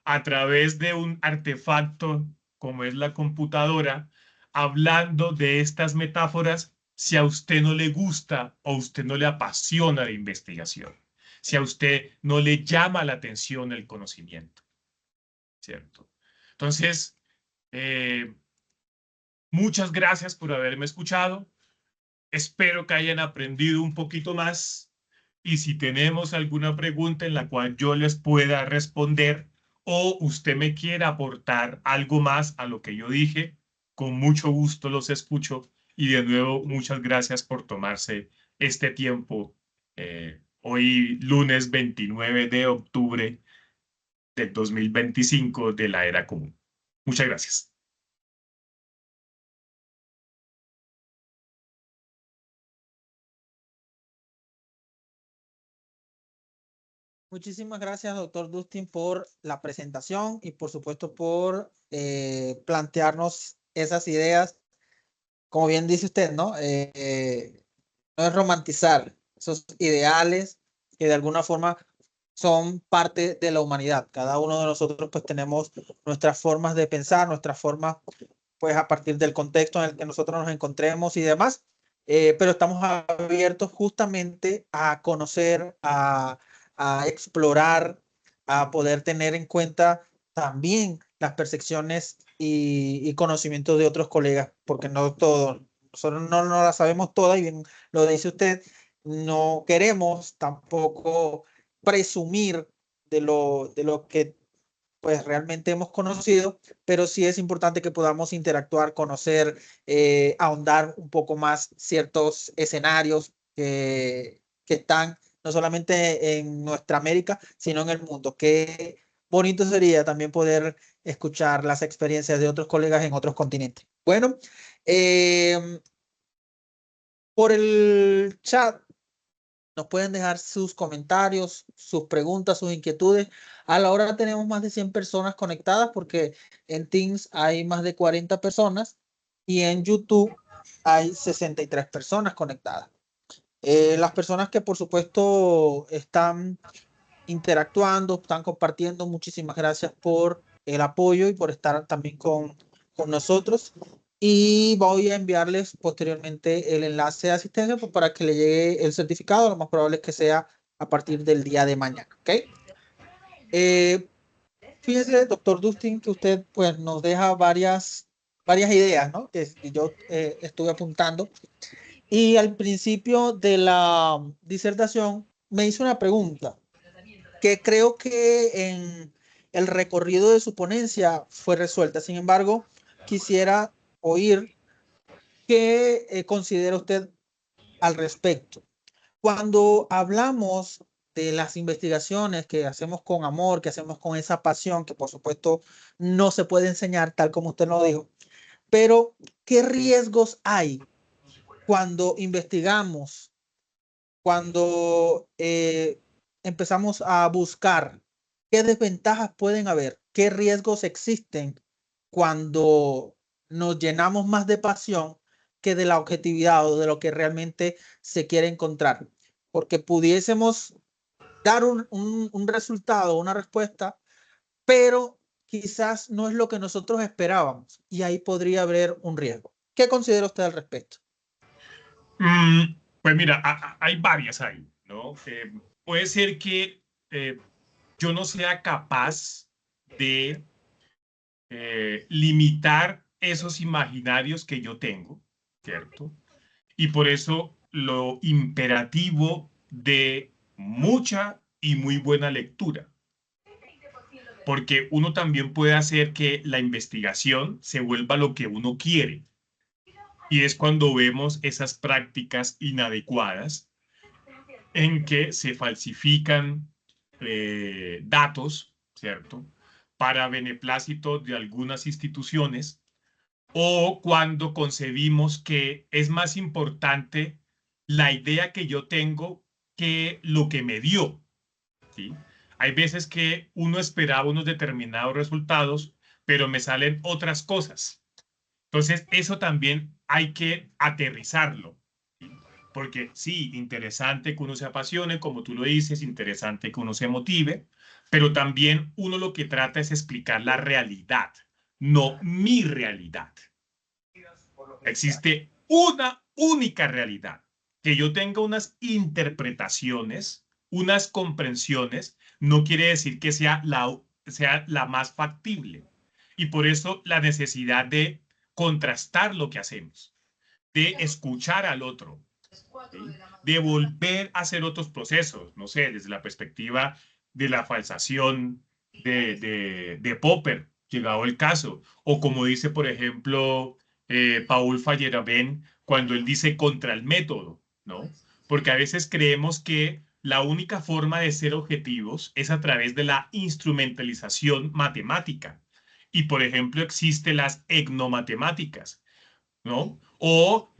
a través de un artefacto como es la computadora, hablando de estas metáforas, si a usted no le gusta o usted no le apasiona la investigación, si a usted no le llama la atención el conocimiento, ¿cierto? Entonces, eh, muchas gracias por haberme escuchado. Espero que hayan aprendido un poquito más y si tenemos alguna pregunta en la cual yo les pueda responder o usted me quiera aportar algo más a lo que yo dije, con mucho gusto los escucho y de nuevo muchas gracias por tomarse este tiempo hoy lunes 29 de octubre del 2025 de la era común. Muchas gracias. Muchísimas gracias, doctor Dustin, por la presentación y por supuesto por plantearnos esas ideas. Como bien dice usted, ¿no? No es romantizar esos ideales que de alguna forma son parte de la humanidad. Cada uno de nosotros pues tenemos nuestras formas de pensar, nuestras formas pues a partir del contexto en el que nosotros nos encontremos y demás, pero estamos abiertos justamente a conocer, a explorar, a poder tener en cuenta también las percepciones y conocimientos de otros colegas, porque no todo, nosotros no la sabemos toda y bien lo dice usted, no queremos tampoco presumir de lo que pues realmente hemos conocido, pero sí es importante que podamos interactuar, conocer, ahondar un poco más ciertos escenarios que están no solamente en nuestra América, sino en el mundo. Qué bonito sería también poder escuchar las experiencias de otros colegas en otros continentes. Bueno, por el chat nos pueden dejar sus comentarios, sus preguntas, sus inquietudes. A la hora tenemos más de 100 personas conectadas porque en Teams hay más de 40 personas y en YouTube hay 63 personas conectadas. Las personas que por supuesto están interactuando, están compartiendo, muchísimas gracias por el apoyo y por estar también con nosotros. Y voy a enviarles posteriormente el enlace de asistencia pues, para que le llegue el certificado. Lo más probable es que sea a partir del día de mañana. ¿Ok? Fíjese, doctor Dustin, que usted pues, nos deja varias ideas, ¿no? Que yo estuve apuntando. Y al principio de la disertación me hizo una pregunta que creo que en el recorrido de su ponencia fue resuelta. Sin embargo, quisiera oír qué considera usted al respecto. Cuando hablamos de las investigaciones que hacemos con amor, que hacemos con esa pasión, que por supuesto no se puede enseñar tal como usted lo dijo, pero ¿qué riesgos hay cuando investigamos, cuando empezamos a buscar qué desventajas pueden haber, qué riesgos existen cuando nos llenamos más de pasión que de la objetividad o de lo que realmente se quiere encontrar? Porque pudiésemos dar un resultado, una respuesta, pero quizás no es lo que nosotros esperábamos y ahí podría haber un riesgo. ¿Qué considera usted al respecto? Pues mira, hay varias ahí, ¿no? Puede ser que yo no sea capaz de limitar esos imaginarios que yo tengo, ¿cierto? Y por eso lo imperativo de mucha y muy buena lectura, porque uno también puede hacer que la investigación se vuelva lo que uno quiere. Y es cuando vemos esas prácticas inadecuadas en que se falsifican datos, ¿cierto? Para beneplácito de algunas instituciones, o cuando concebimos que es más importante la idea que yo tengo que lo que me dio, ¿sí? Hay veces que uno esperaba unos determinados resultados, pero me salen otras cosas. Entonces, eso también hay que aterrizarlo, ¿sí? Porque sí, interesante que uno se apasione, como tú lo dices, interesante que uno se motive, pero también uno lo que trata es explicar la realidad, no mi realidad. Existe una única realidad. Que yo tenga unas interpretaciones, unas comprensiones, no quiere decir que sea la más factible. Y por eso la necesidad de contrastar lo que hacemos, de escuchar al otro, ¿sí? De volver a hacer otros procesos, no sé, desde la perspectiva de la falsación de Popper, llegado el caso, o como dice, por ejemplo, Paul Feyerabend, cuando él dice contra el método, ¿no? Porque a veces creemos que la única forma de ser objetivos es a través de la instrumentalización matemática. Y, por ejemplo, existen las etnomatemáticas, ¿no? O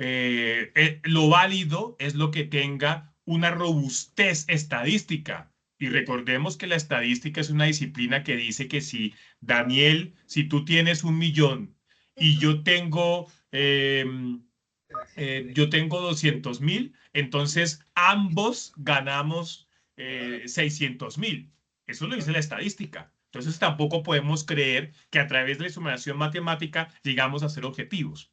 lo válido es lo que tenga una robustez estadística. Y recordemos que la estadística es una disciplina que dice que si, Daniel, si tú tienes 1.000.000 y yo tengo 200.000, entonces ambos ganamos 600.000. Eso lo dice la estadística. Entonces tampoco podemos creer que a través de la sumación matemática llegamos a ser objetivos.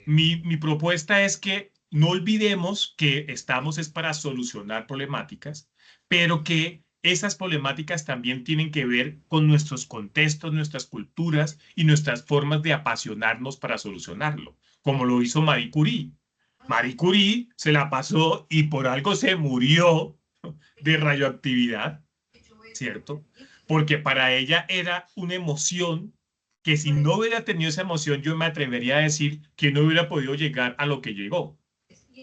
Mi propuesta es que no olvidemos que estamos es para solucionar problemáticas, pero que esas problemáticas también tienen que ver con nuestros contextos, nuestras culturas y nuestras formas de apasionarnos para solucionarlo, como lo hizo Marie Curie. Marie Curie se la pasó y por algo se murió de radioactividad, ¿cierto? Porque para ella era una emoción que si no hubiera tenido esa emoción, yo me atrevería a decir que no hubiera podido llegar a lo que llegó.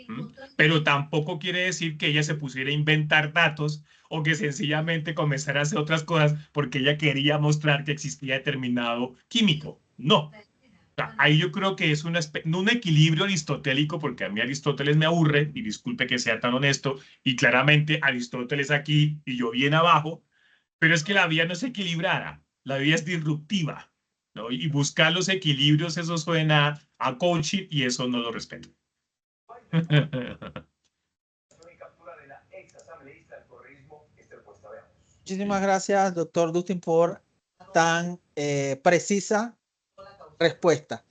¿Mm? Pero tampoco quiere decir que ella se pusiera a inventar datos o que sencillamente comenzara a hacer otras cosas porque ella quería mostrar que existía determinado químico. No. O sea, ahí yo creo que es no un equilibrio aristotélico, porque a mí Aristóteles me aburre, y disculpe que sea tan honesto, y claramente Aristóteles aquí y yo bien abajo, pero es que la vida no es equilibrada, la vida es disruptiva, ¿no? Y buscar los equilibrios, eso suena a coaching y eso no lo respeto. Muchísimas gracias, doctor Dustin, por tan precisa respuesta.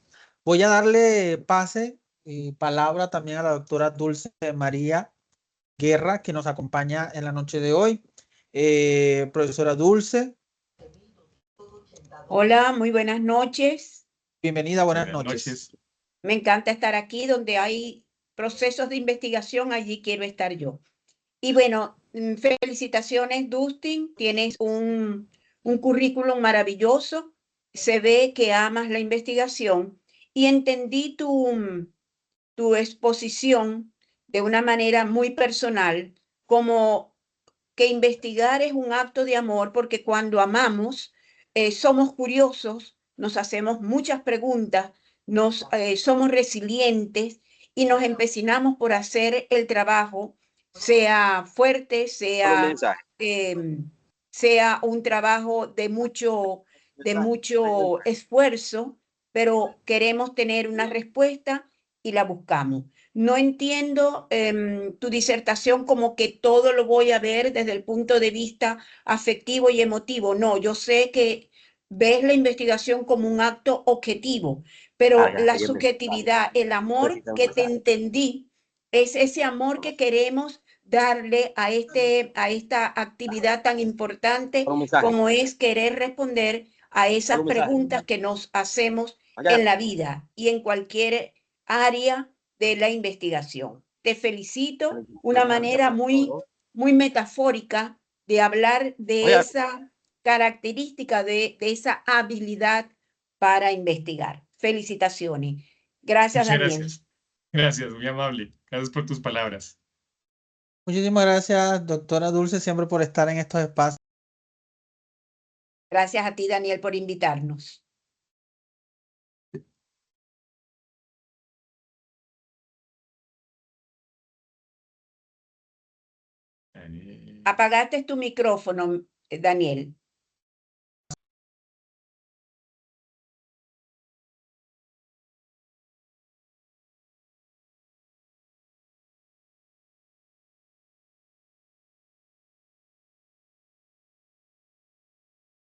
Voy a darle pase y palabra también a la doctora Dulce María Guerra, que nos acompaña en la noche de hoy. Profesora Dulce. Hola, muy buenas noches. Bienvenida, buenas Buenas noches. noches. Me encanta estar aquí donde hay procesos de investigación, allí quiero estar yo. Y bueno, felicitaciones, Dustin, tienes un currículum maravilloso, se ve que amas la investigación y entendí tu exposición de una manera muy personal, como que investigar es un acto de amor, porque cuando amamos, somos curiosos, nos hacemos muchas preguntas, somos resilientes y nos empecinamos por hacer el trabajo, sea fuerte, sea un trabajo de mucho esfuerzo, pero queremos tener una respuesta y la buscamos. No entiendo tu disertación como que todo lo voy a ver desde el punto de vista afectivo y emotivo. No, yo sé que ves la investigación como un acto objetivo, pero la subjetividad, el amor que te entendí, es ese amor que queremos darle a esta actividad tan importante como es querer responder a esas preguntas que nos hacemos en la vida y en cualquier área de la investigación. te felicito, una manera muy metafórica de hablar de esa característica, de esa habilidad para investigar. Felicitaciones. Gracias, Muchas Daniel. gracias. Gracias, muy amable. Gracias por tus palabras. Muchísimas gracias, doctora Dulce, siempre por estar en estos espacios. Gracias a ti, Daniel, por invitarnos. Apagaste tu micrófono, Daniel.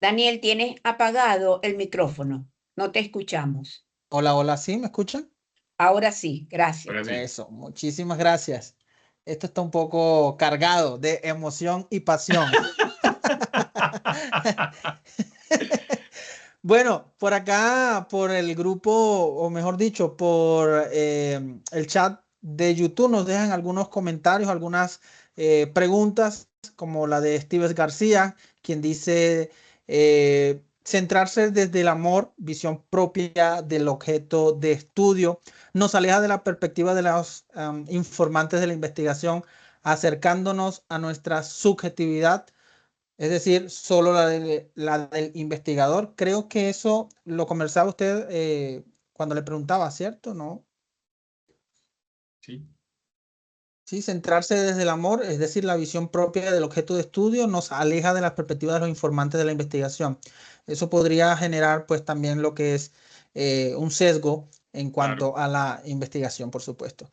Daniel, tienes apagado el micrófono. No te escuchamos. Hola, hola, ¿sí? ¿Me escuchan? Ahora sí, gracias. Ahora sí. Eso, muchísimas gracias. Esto está un poco cargado de emoción y pasión. Bueno, por acá, por el grupo, o mejor dicho, por el chat de YouTube, nos dejan algunos comentarios, algunas preguntas, como la de Steves García, quien dice centrarse desde el amor, visión propia del objeto de estudio, nos aleja de la perspectiva de los informantes de la investigación, acercándonos a nuestra subjetividad, es decir, solo la del investigador. Creo que eso lo conversaba usted cuando le preguntaba, ¿cierto? ¿No? Sí. Sí, centrarse desde el amor, es decir, la visión propia del objeto de estudio, nos aleja de la perspectiva de los informantes de la investigación. Eso podría generar, pues, también lo que es un sesgo en cuanto a la investigación, por supuesto.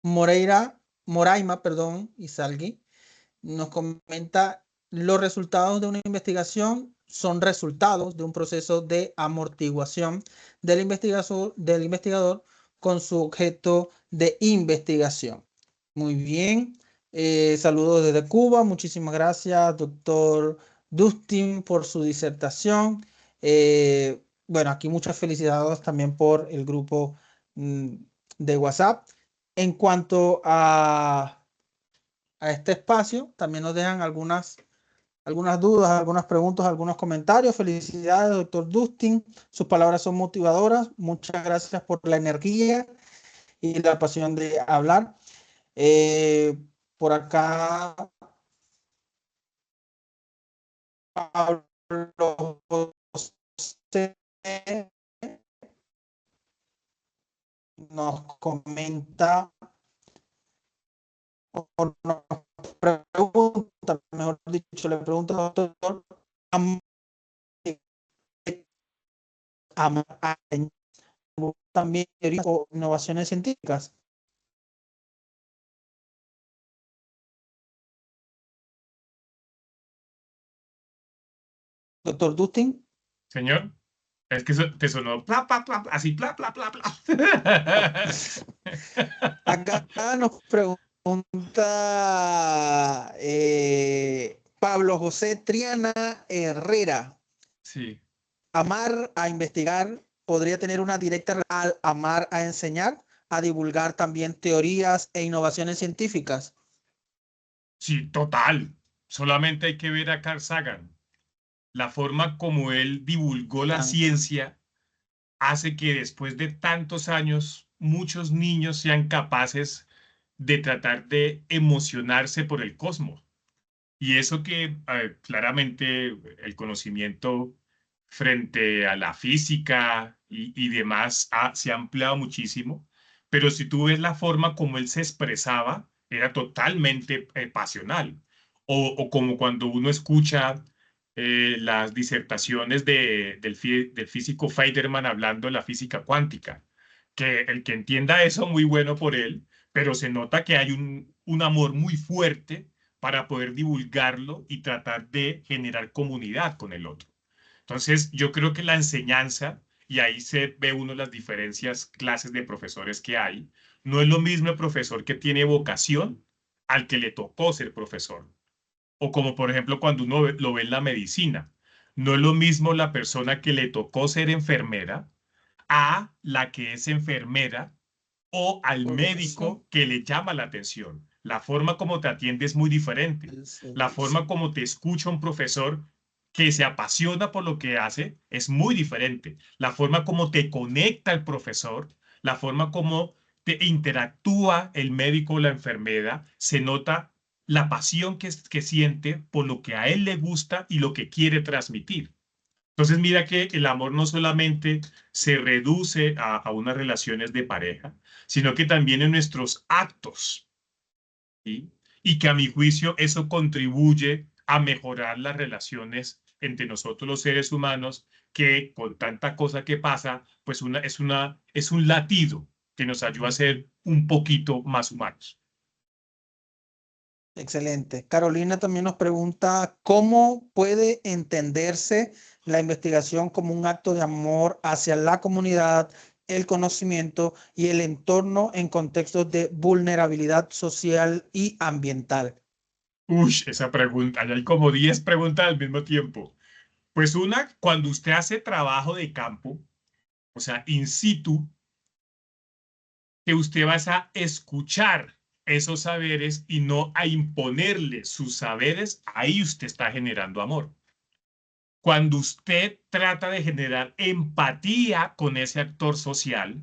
Moraima, perdón, Isalgi, nos comenta: los resultados de una investigación son resultados de un proceso de amortiguación del investigador con su objeto de investigación. Muy bien. Saludos desde Cuba. Muchísimas gracias, doctor Dustin, por su disertación. Bueno, aquí muchas felicidades también por el grupo de WhatsApp. En cuanto a este espacio, también nos dejan algunas dudas, algunas preguntas, algunos comentarios. Felicidades, doctor Dustin. Sus palabras son motivadoras. Muchas gracias por la energía y la pasión de hablar. Por acá, Pablo José nos comenta, o nos pregunta, mejor dicho, le pregunta al doctor, también innovaciones científicas. Doctor Dustin. Señor, es que te sonó pla, pla, pla, pla, así, pla, pla, pla, pla. Acá nos pregunta Pablo José Triana Herrera. Sí. Amar a investigar podría tener una directa al amar a enseñar, a divulgar también teorías e innovaciones científicas. Sí, total. Solamente hay que ver a Carl Sagan. La forma como él divulgó la ciencia hace que después de tantos años muchos niños sean capaces de tratar de emocionarse por el cosmos. Y eso que claramente el conocimiento frente a la física y demás se ha ampliado muchísimo, pero si tú ves la forma como él se expresaba, era totalmente pasional. O como cuando uno escucha las disertaciones del físico Feynman hablando de la física cuántica, que el que entienda eso, muy bueno por él, pero se nota que hay un amor muy fuerte para poder divulgarlo y tratar de generar comunidad con el otro. Entonces, yo creo que la enseñanza, y ahí se ve uno las diferencias clases de profesores que hay, no es lo mismo el profesor que tiene vocación al que le tocó ser profesor. O como por ejemplo cuando uno lo ve en la medicina, no es lo mismo la persona que le tocó ser enfermera a la que es enfermera o al Por médico que le llama la atención. La forma como te atiende es muy diferente. el La forma servicio. como te escucha un profesor que se apasiona por lo que hace es muy diferente. La forma como te conecta el profesor, la forma como te interactúa el médico o la enfermera, se nota la pasión que siente por lo que a él le gusta y lo que quiere transmitir. Entonces mira que el amor no solamente se reduce a unas relaciones de pareja, sino que también en nuestros actos, ¿sí? Y que a mi juicio eso contribuye a mejorar las relaciones entre nosotros los seres humanos, que con tanta cosa que pasa, pues es un latido que nos ayuda a ser un poquito más humanos. Excelente. Carolina también nos pregunta, ¿cómo puede entenderse la investigación como un acto de amor hacia la comunidad, el conocimiento y el entorno en contextos de vulnerabilidad social y ambiental? Uy, esa pregunta, hay como 10 preguntas al mismo tiempo. Pues una, cuando usted hace trabajo de campo, o sea, in situ, que usted va a escuchar esos saberes y no a imponerle sus saberes, ahí usted está generando amor. Cuando usted trata de generar empatía con ese actor social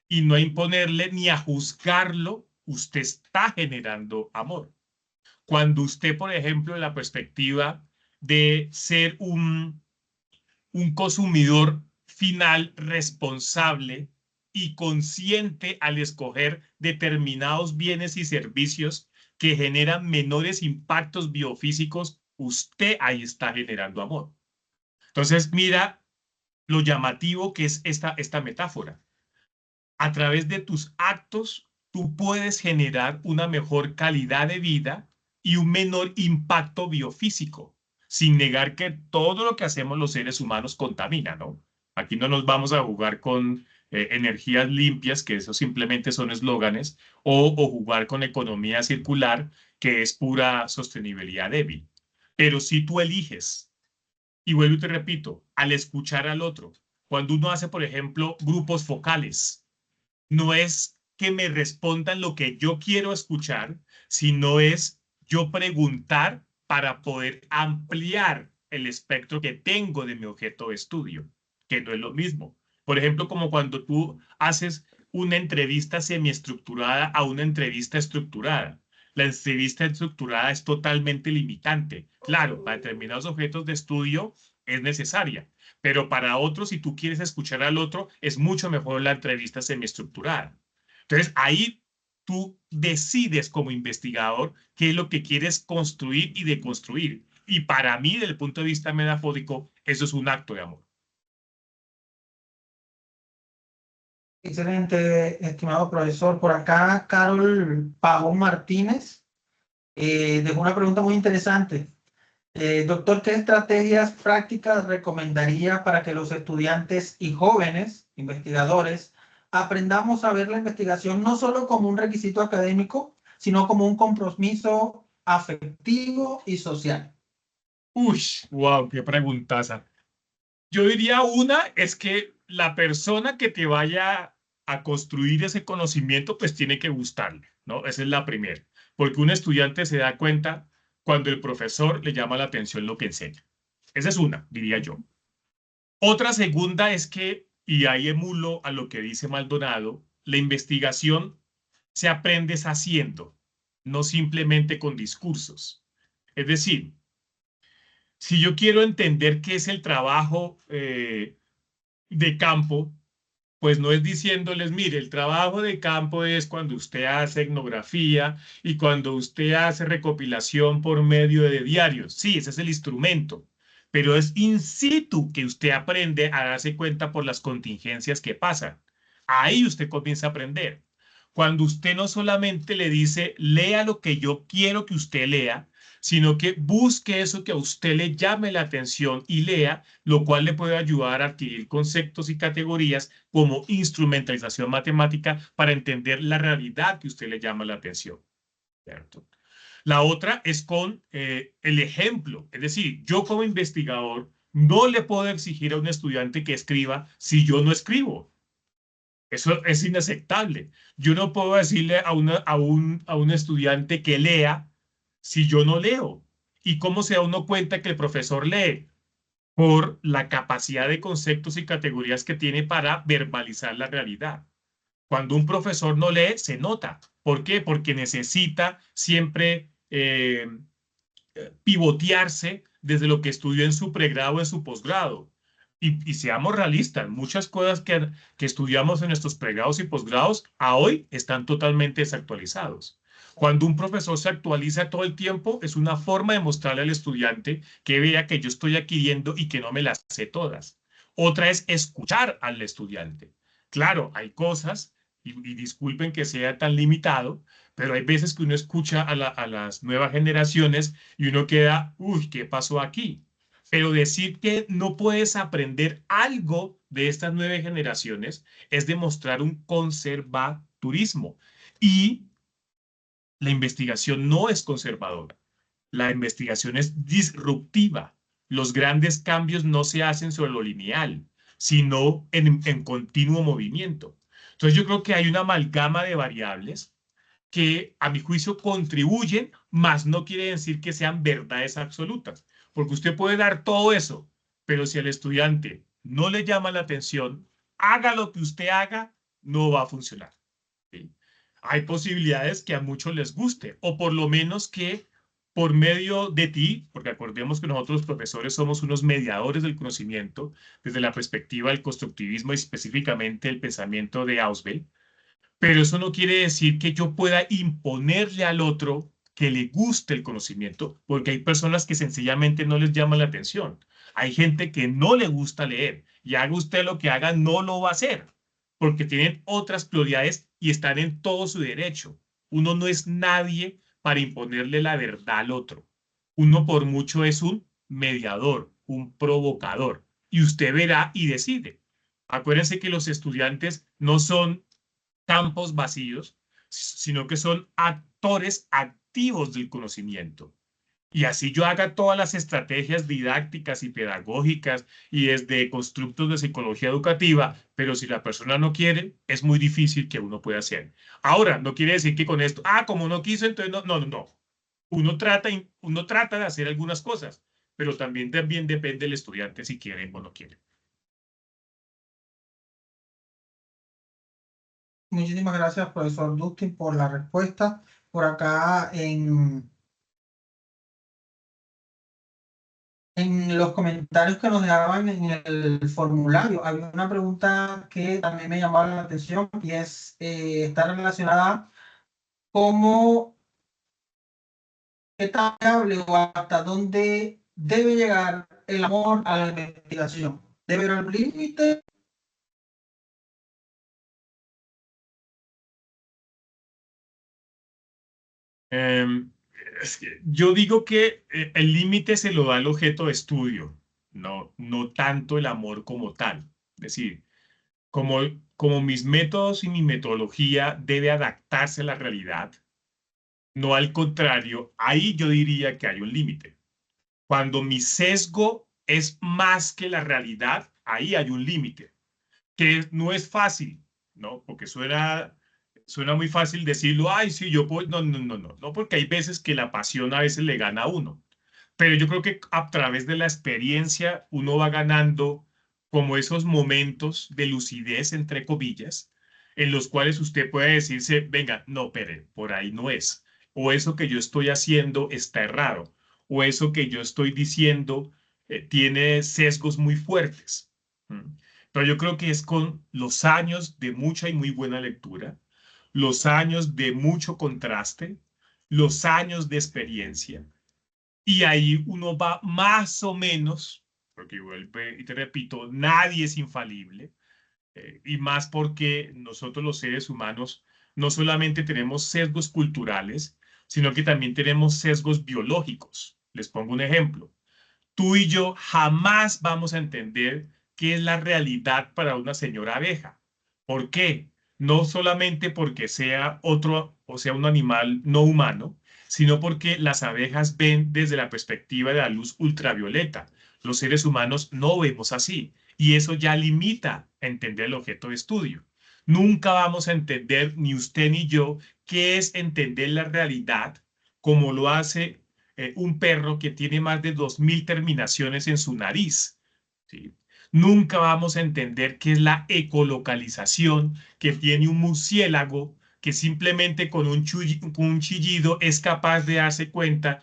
y no a imponerle ni a juzgarlo, usted está generando amor. Cuando usted, por ejemplo, en la perspectiva de ser un consumidor final responsable y consciente al escoger determinados bienes y servicios que generan menores impactos biofísicos, usted ahí está generando amor. Entonces, mira lo llamativo que es esta metáfora. A través de tus actos, tú puedes generar una mejor calidad de vida y un menor impacto biofísico, sin negar que todo lo que hacemos los seres humanos contamina, ¿no? Aquí no nos vamos a jugar con energías limpias, que eso simplemente son eslóganes, o jugar con economía circular, que es pura sostenibilidad débil. Pero si tú eliges, y vuelvo y te repito, al escuchar al otro, cuando uno hace, por ejemplo, grupos focales, no es que me respondan lo que yo quiero escuchar, sino es yo preguntar para poder ampliar el espectro que tengo de mi objeto de estudio, que no es lo mismo. Por ejemplo, como cuando tú haces una entrevista semiestructurada a una entrevista estructurada. La entrevista estructurada es totalmente limitante. Claro, para determinados objetos de estudio es necesaria, pero para otros, si tú quieres escuchar al otro, es mucho mejor la entrevista semiestructurada. Entonces, ahí tú decides como investigador qué es lo que quieres construir y deconstruir. Y para mí, desde el punto de vista metafórico, eso es un acto de amor. Excelente, estimado profesor. Por acá, Carol Pavón Martínez dejó una pregunta muy interesante. Doctor, ¿qué estrategias prácticas recomendaría para que los estudiantes y jóvenes investigadores aprendamos a ver la investigación no solo como un requisito académico, sino como un compromiso afectivo y social? Uy, wow, qué preguntaza. Yo diría una es que la persona que te vaya a construir ese conocimiento, pues tiene que gustarle, ¿no? Esa es la primera. Porque un estudiante se da cuenta cuando el profesor le llama la atención lo que enseña. Esa es una, diría yo. Otra segunda es que, y ahí emulo a lo que dice Maldonado, la investigación se aprende es haciendo, no simplemente con discursos. Es decir, si yo quiero entender qué es el trabajo de campo, pues no es diciéndoles, mire, el trabajo de campo es cuando usted hace etnografía y cuando usted hace recopilación por medio de diarios. Sí, ese es el instrumento, pero es in situ que usted aprende a darse cuenta por las contingencias que pasan. Ahí usted comienza a aprender. Cuando usted no solamente le dice, lea lo que yo quiero que usted lea, sino que busque eso que a usted le llame la atención y lea, lo cual le puede ayudar a adquirir conceptos y categorías como instrumentalización matemática para entender la realidad que usted le llama la atención, ¿cierto? La otra es con el ejemplo, es decir, yo como investigador no le puedo exigir a un estudiante que escriba si yo no escribo. Eso es inaceptable. Yo no puedo decirle a un estudiante que lea si yo no leo. ¿Y cómo se da uno cuenta que el profesor lee? Por la capacidad de conceptos y categorías que tiene para verbalizar la realidad. Cuando un profesor no lee, se nota. ¿Por qué? Porque necesita siempre pivotearse desde lo que estudió en su pregrado o en su posgrado. Y seamos realistas, muchas cosas que estudiamos en nuestros pregrados y posgrados a hoy están totalmente desactualizados. Cuando un profesor se actualiza todo el tiempo, es una forma de mostrarle al estudiante que vea que yo estoy adquiriendo y que no me las sé todas. Otra es escuchar al estudiante. Claro, hay cosas, y disculpen que sea tan limitado, pero hay veces que uno escucha a las nuevas generaciones y uno queda, uy, ¿qué pasó aquí? Pero decir que no puedes aprender algo de estas nuevas generaciones es demostrar un conservadurismo. Y la investigación no es conservadora. La investigación es disruptiva. Los grandes cambios no se hacen sobre lo lineal, sino en continuo movimiento. Entonces yo creo que hay una amalgama de variables que a mi juicio contribuyen, mas no quiere decir que sean verdades absolutas, porque usted puede dar todo eso, pero si al estudiante no le llama la atención, haga lo que usted haga, no va a funcionar. ¿Sí? Hay posibilidades que a muchos les guste, o por lo menos que por medio de ti, porque acordemos que nosotros los profesores somos unos mediadores del conocimiento desde la perspectiva del constructivismo y específicamente el pensamiento de Ausubel, pero eso no quiere decir que yo pueda imponerle al otro que le guste el conocimiento, porque hay personas que sencillamente no les llama la atención. Hay gente que no le gusta leer y haga usted lo que haga, no lo va a hacer, porque tienen otras prioridades y están en todo su derecho. Uno no es nadie para imponerle la verdad al otro. Uno por mucho es un mediador, un provocador, y usted verá y decide. Acuérdense que los estudiantes no son campos vacíos, sino que son actores activos del conocimiento. Y así yo haga todas las estrategias didácticas y pedagógicas y desde constructos de psicología educativa, pero si la persona no quiere, es muy difícil que uno pueda hacer. Ahora, no quiere decir que con esto, como no quiso, entonces no, no, no, no. Uno trata de hacer algunas cosas, pero también depende del estudiante si quiere o no quiere. Muchísimas gracias, profesor Dustin, por la respuesta. Por acá en los comentarios que nos dejaban en el formulario, había una pregunta que también me llamaba la atención y está relacionada cómo, qué tan viable o hasta dónde debe llegar el amor a la investigación. ¿Debe haber un límite? Yo digo que el límite se lo da el objeto de estudio, no tanto el amor como tal. Es decir, como mis métodos y mi metodología debe adaptarse a la realidad, no al contrario, ahí yo diría que hay un límite. Cuando mi sesgo es más que la realidad, ahí hay un límite, que no es fácil, ¿no? Porque suena muy fácil decirlo, ay, sí, yo puedo, no, porque hay veces que la pasión a veces le gana a uno. Pero yo creo que a través de la experiencia uno va ganando como esos momentos de lucidez, entre comillas, en los cuales usted puede decirse, venga, no, pero por ahí no es. O eso que yo estoy haciendo está errado. O eso que yo estoy diciendo tiene sesgos muy fuertes. ¿Mm? Pero yo creo que es con los años de mucha y muy buena lectura, los años de mucho contraste, los años de experiencia. Y ahí uno va más o menos, porque vuelve y te repito, nadie es infalible, y más porque nosotros los seres humanos no solamente tenemos sesgos culturales, sino que también tenemos sesgos biológicos. Les pongo un ejemplo. Tú y yo jamás vamos a entender qué es la realidad para una señora abeja. ¿Por qué? No solamente porque sea otro, o sea, un animal no humano, sino porque las abejas ven desde la perspectiva de la luz ultravioleta. Los seres humanos no vemos así y eso ya limita a entender el objeto de estudio. Nunca vamos a entender, ni usted ni yo, qué es entender la realidad como lo hace un perro que tiene más de 2000 terminaciones en su nariz. ¿Sí? Nunca vamos a entender qué es la ecolocalización que tiene un murciélago que simplemente con con un chillido es capaz de darse cuenta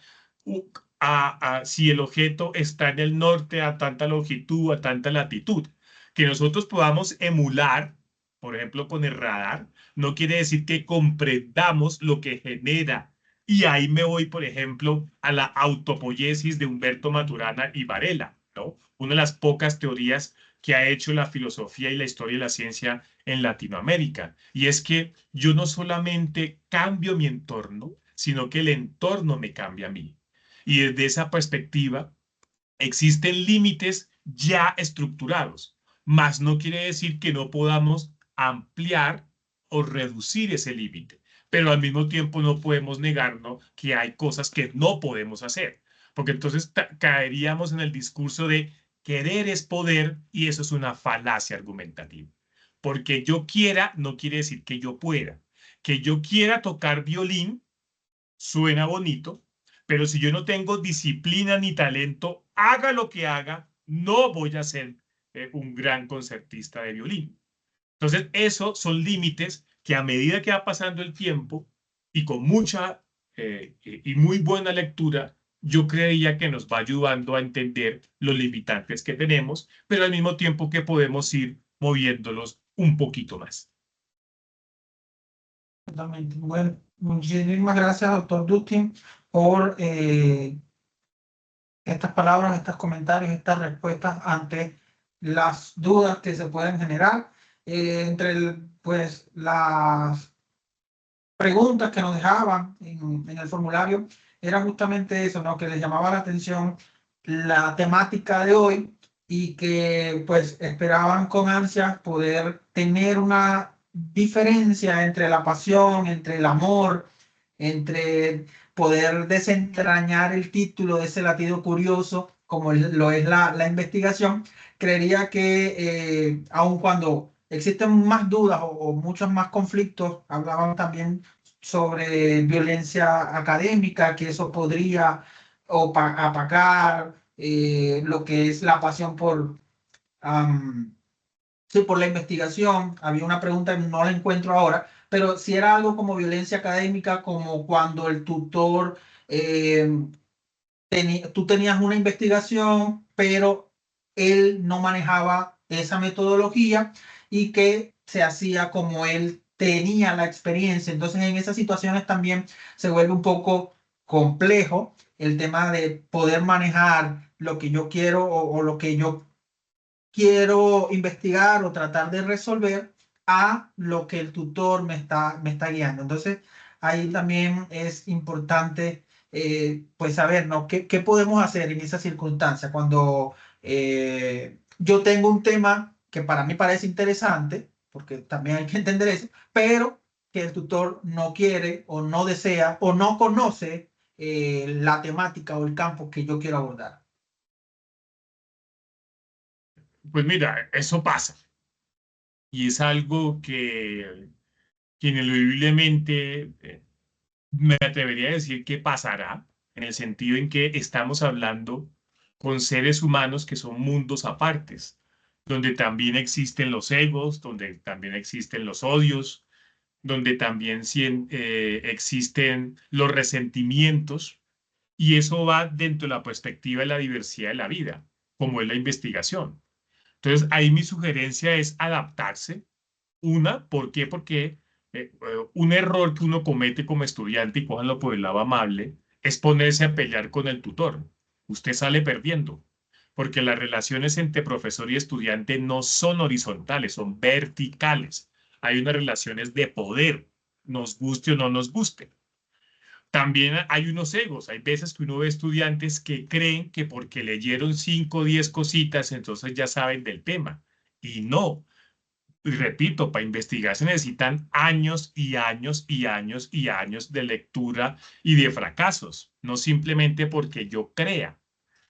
si el objeto está en el norte a tanta longitud, a tanta latitud. Que nosotros podamos emular, por ejemplo, con el radar, no quiere decir que comprendamos lo que genera. Y ahí me voy, por ejemplo, a la autopoiesis de Humberto Maturana y Varela, ¿no? Una de las pocas teorías que ha hecho la filosofía y la historia de la ciencia en Latinoamérica. Y es que yo no solamente cambio mi entorno, sino que el entorno me cambia a mí. Y desde esa perspectiva, existen límites ya estructurados, mas no quiere decir que no podamos ampliar o reducir ese límite. Pero al mismo tiempo no podemos negarnos que hay cosas que no podemos hacer, porque entonces caeríamos en el discurso de querer es poder y eso es una falacia argumentativa. Porque yo quiera no quiere decir que yo pueda. Que yo quiera tocar violín suena bonito, pero si yo no tengo disciplina ni talento, haga lo que haga, no voy a ser un gran concertista de violín. Entonces, esos son límites que a medida que va pasando el tiempo y con mucha y muy buena lectura, yo creía que nos va ayudando a entender los limitantes que tenemos, pero al mismo tiempo que podemos ir moviéndolos un poquito más. Exactamente. Bueno, muchísimas gracias, doctor Dustin, por estas palabras, estos comentarios, estas respuestas ante las dudas que se pueden generar. Pues las preguntas que nos dejaban en el formulario era justamente eso, ¿no? Que les llamaba la atención la temática de hoy y que pues esperaban con ansias poder tener una diferencia entre la pasión, entre el amor, entre poder desentrañar el título de ese latido curioso como lo es la investigación. Creería que aun cuando existen más dudas o muchos más conflictos, hablaban también sobre violencia académica, que eso podría apagar lo que es la pasión sí, por la investigación. Había una pregunta, no la encuentro ahora, pero si era algo como violencia académica, como cuando el tutor, tú tenías una investigación, pero él no manejaba esa metodología y que se hacía como él tenía la experiencia. Entonces, en esas situaciones también se vuelve un poco complejo el tema de poder manejar lo que yo quiero o lo que yo quiero investigar o tratar de resolver a lo que el tutor me está guiando. Entonces, ahí también es importante pues saber, ¿no? ¿Qué podemos hacer en esa circunstancia? Cuando yo tengo un tema que para mí parece interesante, porque también hay que entender eso, pero que el tutor no quiere o no desea o no conoce la temática o el campo que yo quiero abordar. Pues mira, eso pasa. Y es algo que ineludiblemente me atrevería a decir que pasará, en el sentido en que estamos hablando con seres humanos que son mundos apartes, donde también existen los egos, donde también existen los odios, donde también existen los resentimientos, y eso va dentro de la perspectiva de la diversidad de la vida, como es la investigación. Entonces, ahí mi sugerencia es adaptarse. ¿Por qué? Porque un error que uno comete como estudiante, y cójanlo por el lado amable, es ponerse a pelear con el tutor. Usted sale perdiendo, porque las relaciones entre profesor y estudiante no son horizontales, son verticales. Hay unas relaciones de poder, nos guste o no nos guste. También hay unos egos. Hay veces que uno ve estudiantes que creen que porque leyeron 5 o 10 cositas, entonces ya saben del tema. Y no. Y repito, para investigar se necesitan años y años y años y años de lectura y de fracasos, no simplemente porque yo crea.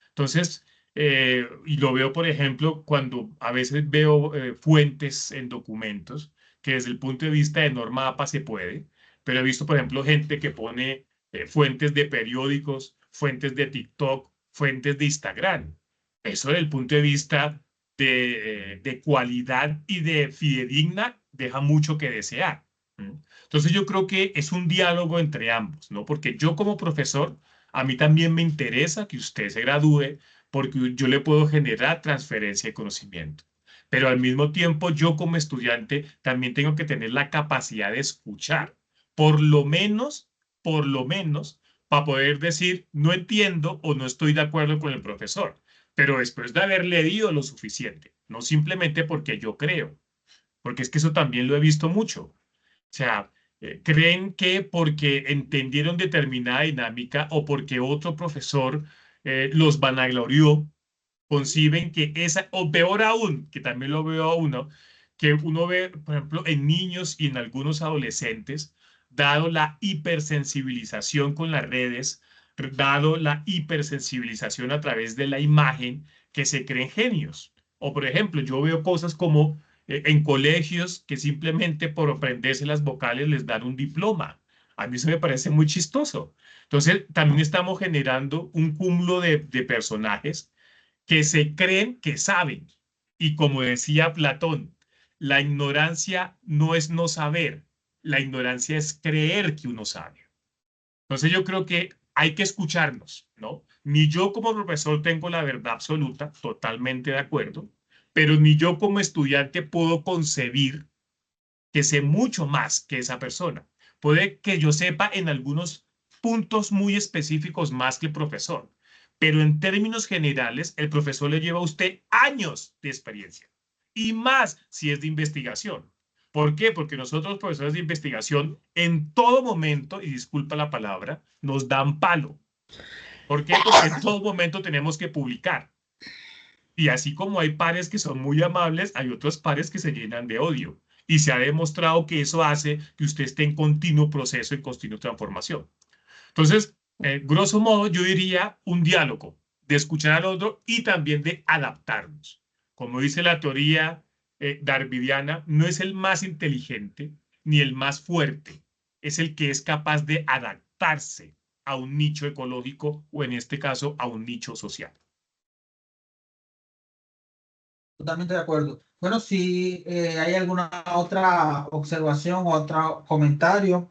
Entonces, y lo veo, por ejemplo, cuando a veces veo fuentes en documentos que desde el punto de vista de norma APA se puede, pero he visto, por ejemplo, gente que pone fuentes de periódicos, fuentes de TikTok, fuentes de Instagram. Eso desde el punto de vista de cualidad y de fidedigna deja mucho que desear. Entonces yo creo que es un diálogo entre ambos, ¿no? Porque yo como profesor, a mí también me interesa que usted se gradúe porque yo le puedo generar transferencia de conocimiento. Pero al mismo tiempo, yo como estudiante también tengo que tener la capacidad de escuchar, por lo menos, para poder decir, no entiendo o no estoy de acuerdo con el profesor, pero después de haber leído lo suficiente, no simplemente porque yo creo, porque es que eso también lo he visto mucho. O sea, creen que porque entendieron determinada dinámica o porque otro profesor los vanaglorió, conciben que esa, o peor aún, que también lo veo a uno, que uno ve, por ejemplo, en niños y en algunos adolescentes, dado la hipersensibilización con las redes, dado la hipersensibilización a través de la imagen, que se creen genios. O, por ejemplo, yo veo cosas como en colegios que simplemente por aprenderse las vocales les dan un diploma. A mí eso me parece muy chistoso. Entonces, también estamos generando un cúmulo de personajes que se creen que saben. Y como decía Platón, la ignorancia no es no saber, la ignorancia es creer que uno sabe. Entonces yo creo que hay que escucharnos, ¿no? Ni yo como profesor tengo la verdad absoluta, totalmente de acuerdo, pero ni yo como estudiante puedo concebir que sé mucho más que esa persona. Puede que yo sepa en algunos puntos muy específicos más que el profesor, pero en términos generales, el profesor le lleva a usted años de experiencia y más si es de investigación. ¿Por qué? Porque nosotros, profesores de investigación, en todo momento, y disculpa la palabra, nos dan palo. ¿Por qué? Porque en todo momento tenemos que publicar. Y así como hay pares que son muy amables, hay otros pares que se llenan de odio. Y se ha demostrado que eso hace que usted esté en continuo proceso, en continua transformación. Entonces, grosso modo, yo diría un diálogo de escuchar al otro y también de adaptarnos. Como dice la teoría darwiniana, no es el más inteligente ni el más fuerte, es el que es capaz de adaptarse a un nicho ecológico o en este caso a un nicho social. Totalmente de acuerdo. Bueno, si hay alguna otra observación o otro comentario,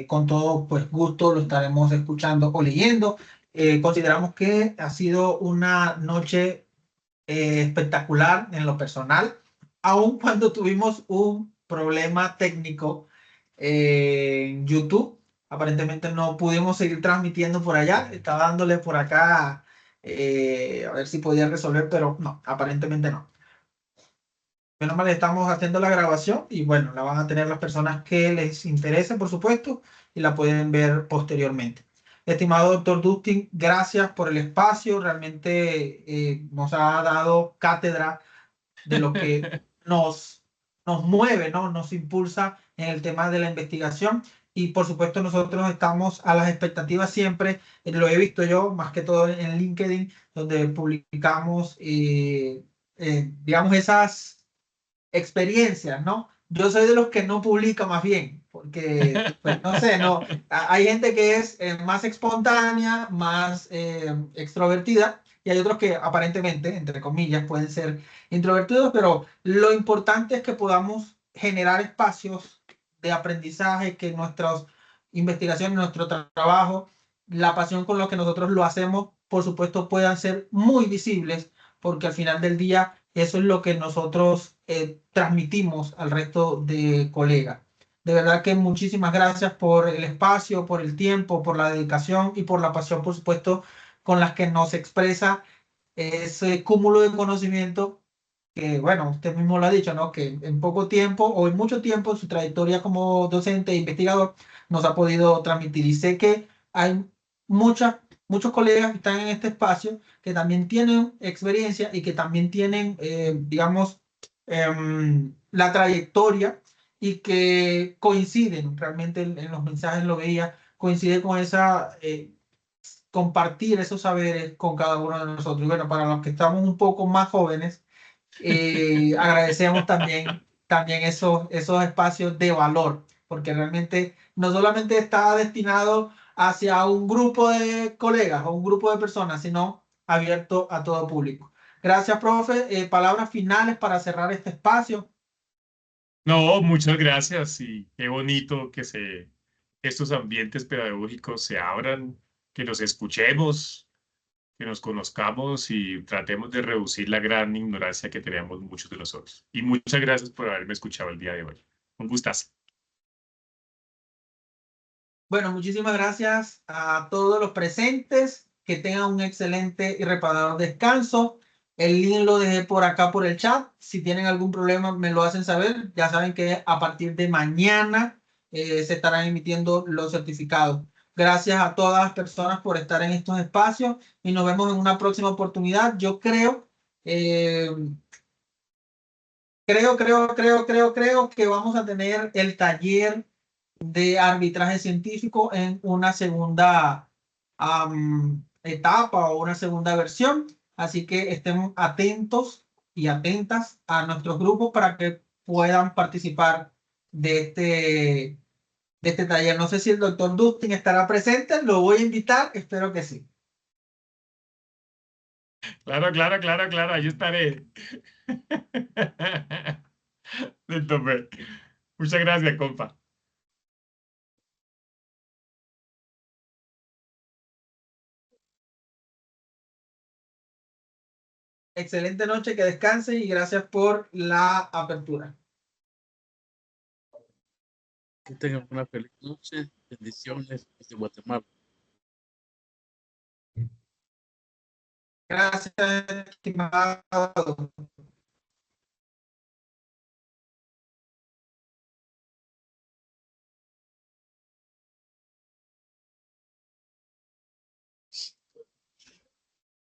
con todo pues gusto lo estaremos escuchando o leyendo. Consideramos que ha sido una noche espectacular en lo personal, aun cuando tuvimos un problema técnico en YouTube. Aparentemente no pudimos seguir transmitiendo por allá. Estaba dándole por acá a ver si podía resolver, pero no, aparentemente no. Menos mal estamos haciendo la grabación y bueno, la van a tener las personas que les interese, por supuesto, y la pueden ver posteriormente. Estimado doctor Dustin, gracias por el espacio. Realmente nos ha dado cátedra de lo que nos mueve, ¿no? Nos impulsa en el tema de la investigación. Y por supuesto nosotros estamos a las expectativas siempre, lo he visto yo, más que todo en LinkedIn, donde publicamos, digamos, esas experiencias, ¿no? Yo soy de los que no publica más bien, porque, pues, no sé, no, hay gente que es más espontánea, más extrovertida, y hay otros que aparentemente, entre comillas, pueden ser introvertidos, pero lo importante es que podamos generar espacios de aprendizaje, que nuestras investigaciones, nuestro trabajo, la pasión con lo que nosotros lo hacemos, por supuesto, puedan ser muy visibles, porque al final del día eso es lo que nosotros transmitimos al resto de colegas. De verdad que muchísimas gracias por el espacio, por el tiempo, por la dedicación y por la pasión, por supuesto, con las que nos expresa ese cúmulo de conocimiento que, bueno, usted mismo lo ha dicho, ¿no? Que en poco tiempo o en mucho tiempo su trayectoria como docente e investigador nos ha podido transmitir. Y sé que hay muchos colegas que están en este espacio que también tienen experiencia y que también tienen, digamos, la trayectoria y que coinciden realmente en los mensajes, lo veía, coincide con esa compartir esos saberes con cada uno de nosotros. Y bueno, para los que estamos un poco más jóvenes, agradecemos también también esos espacios de valor, porque realmente no solamente está destinado hacia un grupo de colegas o un grupo de personas, sino abierto a todo público. Gracias, profe. Palabras finales para cerrar este espacio. No, muchas gracias y qué bonito que estos ambientes pedagógicos se abran, que los escuchemos, que nos conozcamos y tratemos de reducir la gran ignorancia que tenemos muchos de nosotros. Y muchas gracias por haberme escuchado el día de hoy. Un gustazo. Bueno, muchísimas gracias a todos los presentes. Que tengan un excelente y reparador descanso. El link lo dejé por acá por el chat. Si tienen algún problema, me lo hacen saber. Ya saben que a partir de mañana se estarán emitiendo los certificados. Gracias a todas las personas por estar en estos espacios y nos vemos en una próxima oportunidad. Yo eh, creo que vamos a tener el taller de arbitraje científico en una segunda etapa o una segunda versión. Así que estén atentos y atentas a nuestros grupos para que puedan participar de este taller. No sé si el doctor Dustin estará presente, lo voy a invitar, espero que sí. Claro, claro, claro, claro, ahí estaré. Listo, pues. Muchas gracias, compa. Excelente noche, que descansen y gracias por la apertura. Que tengan una feliz noche. Bendiciones desde Guatemala. Gracias, estimado.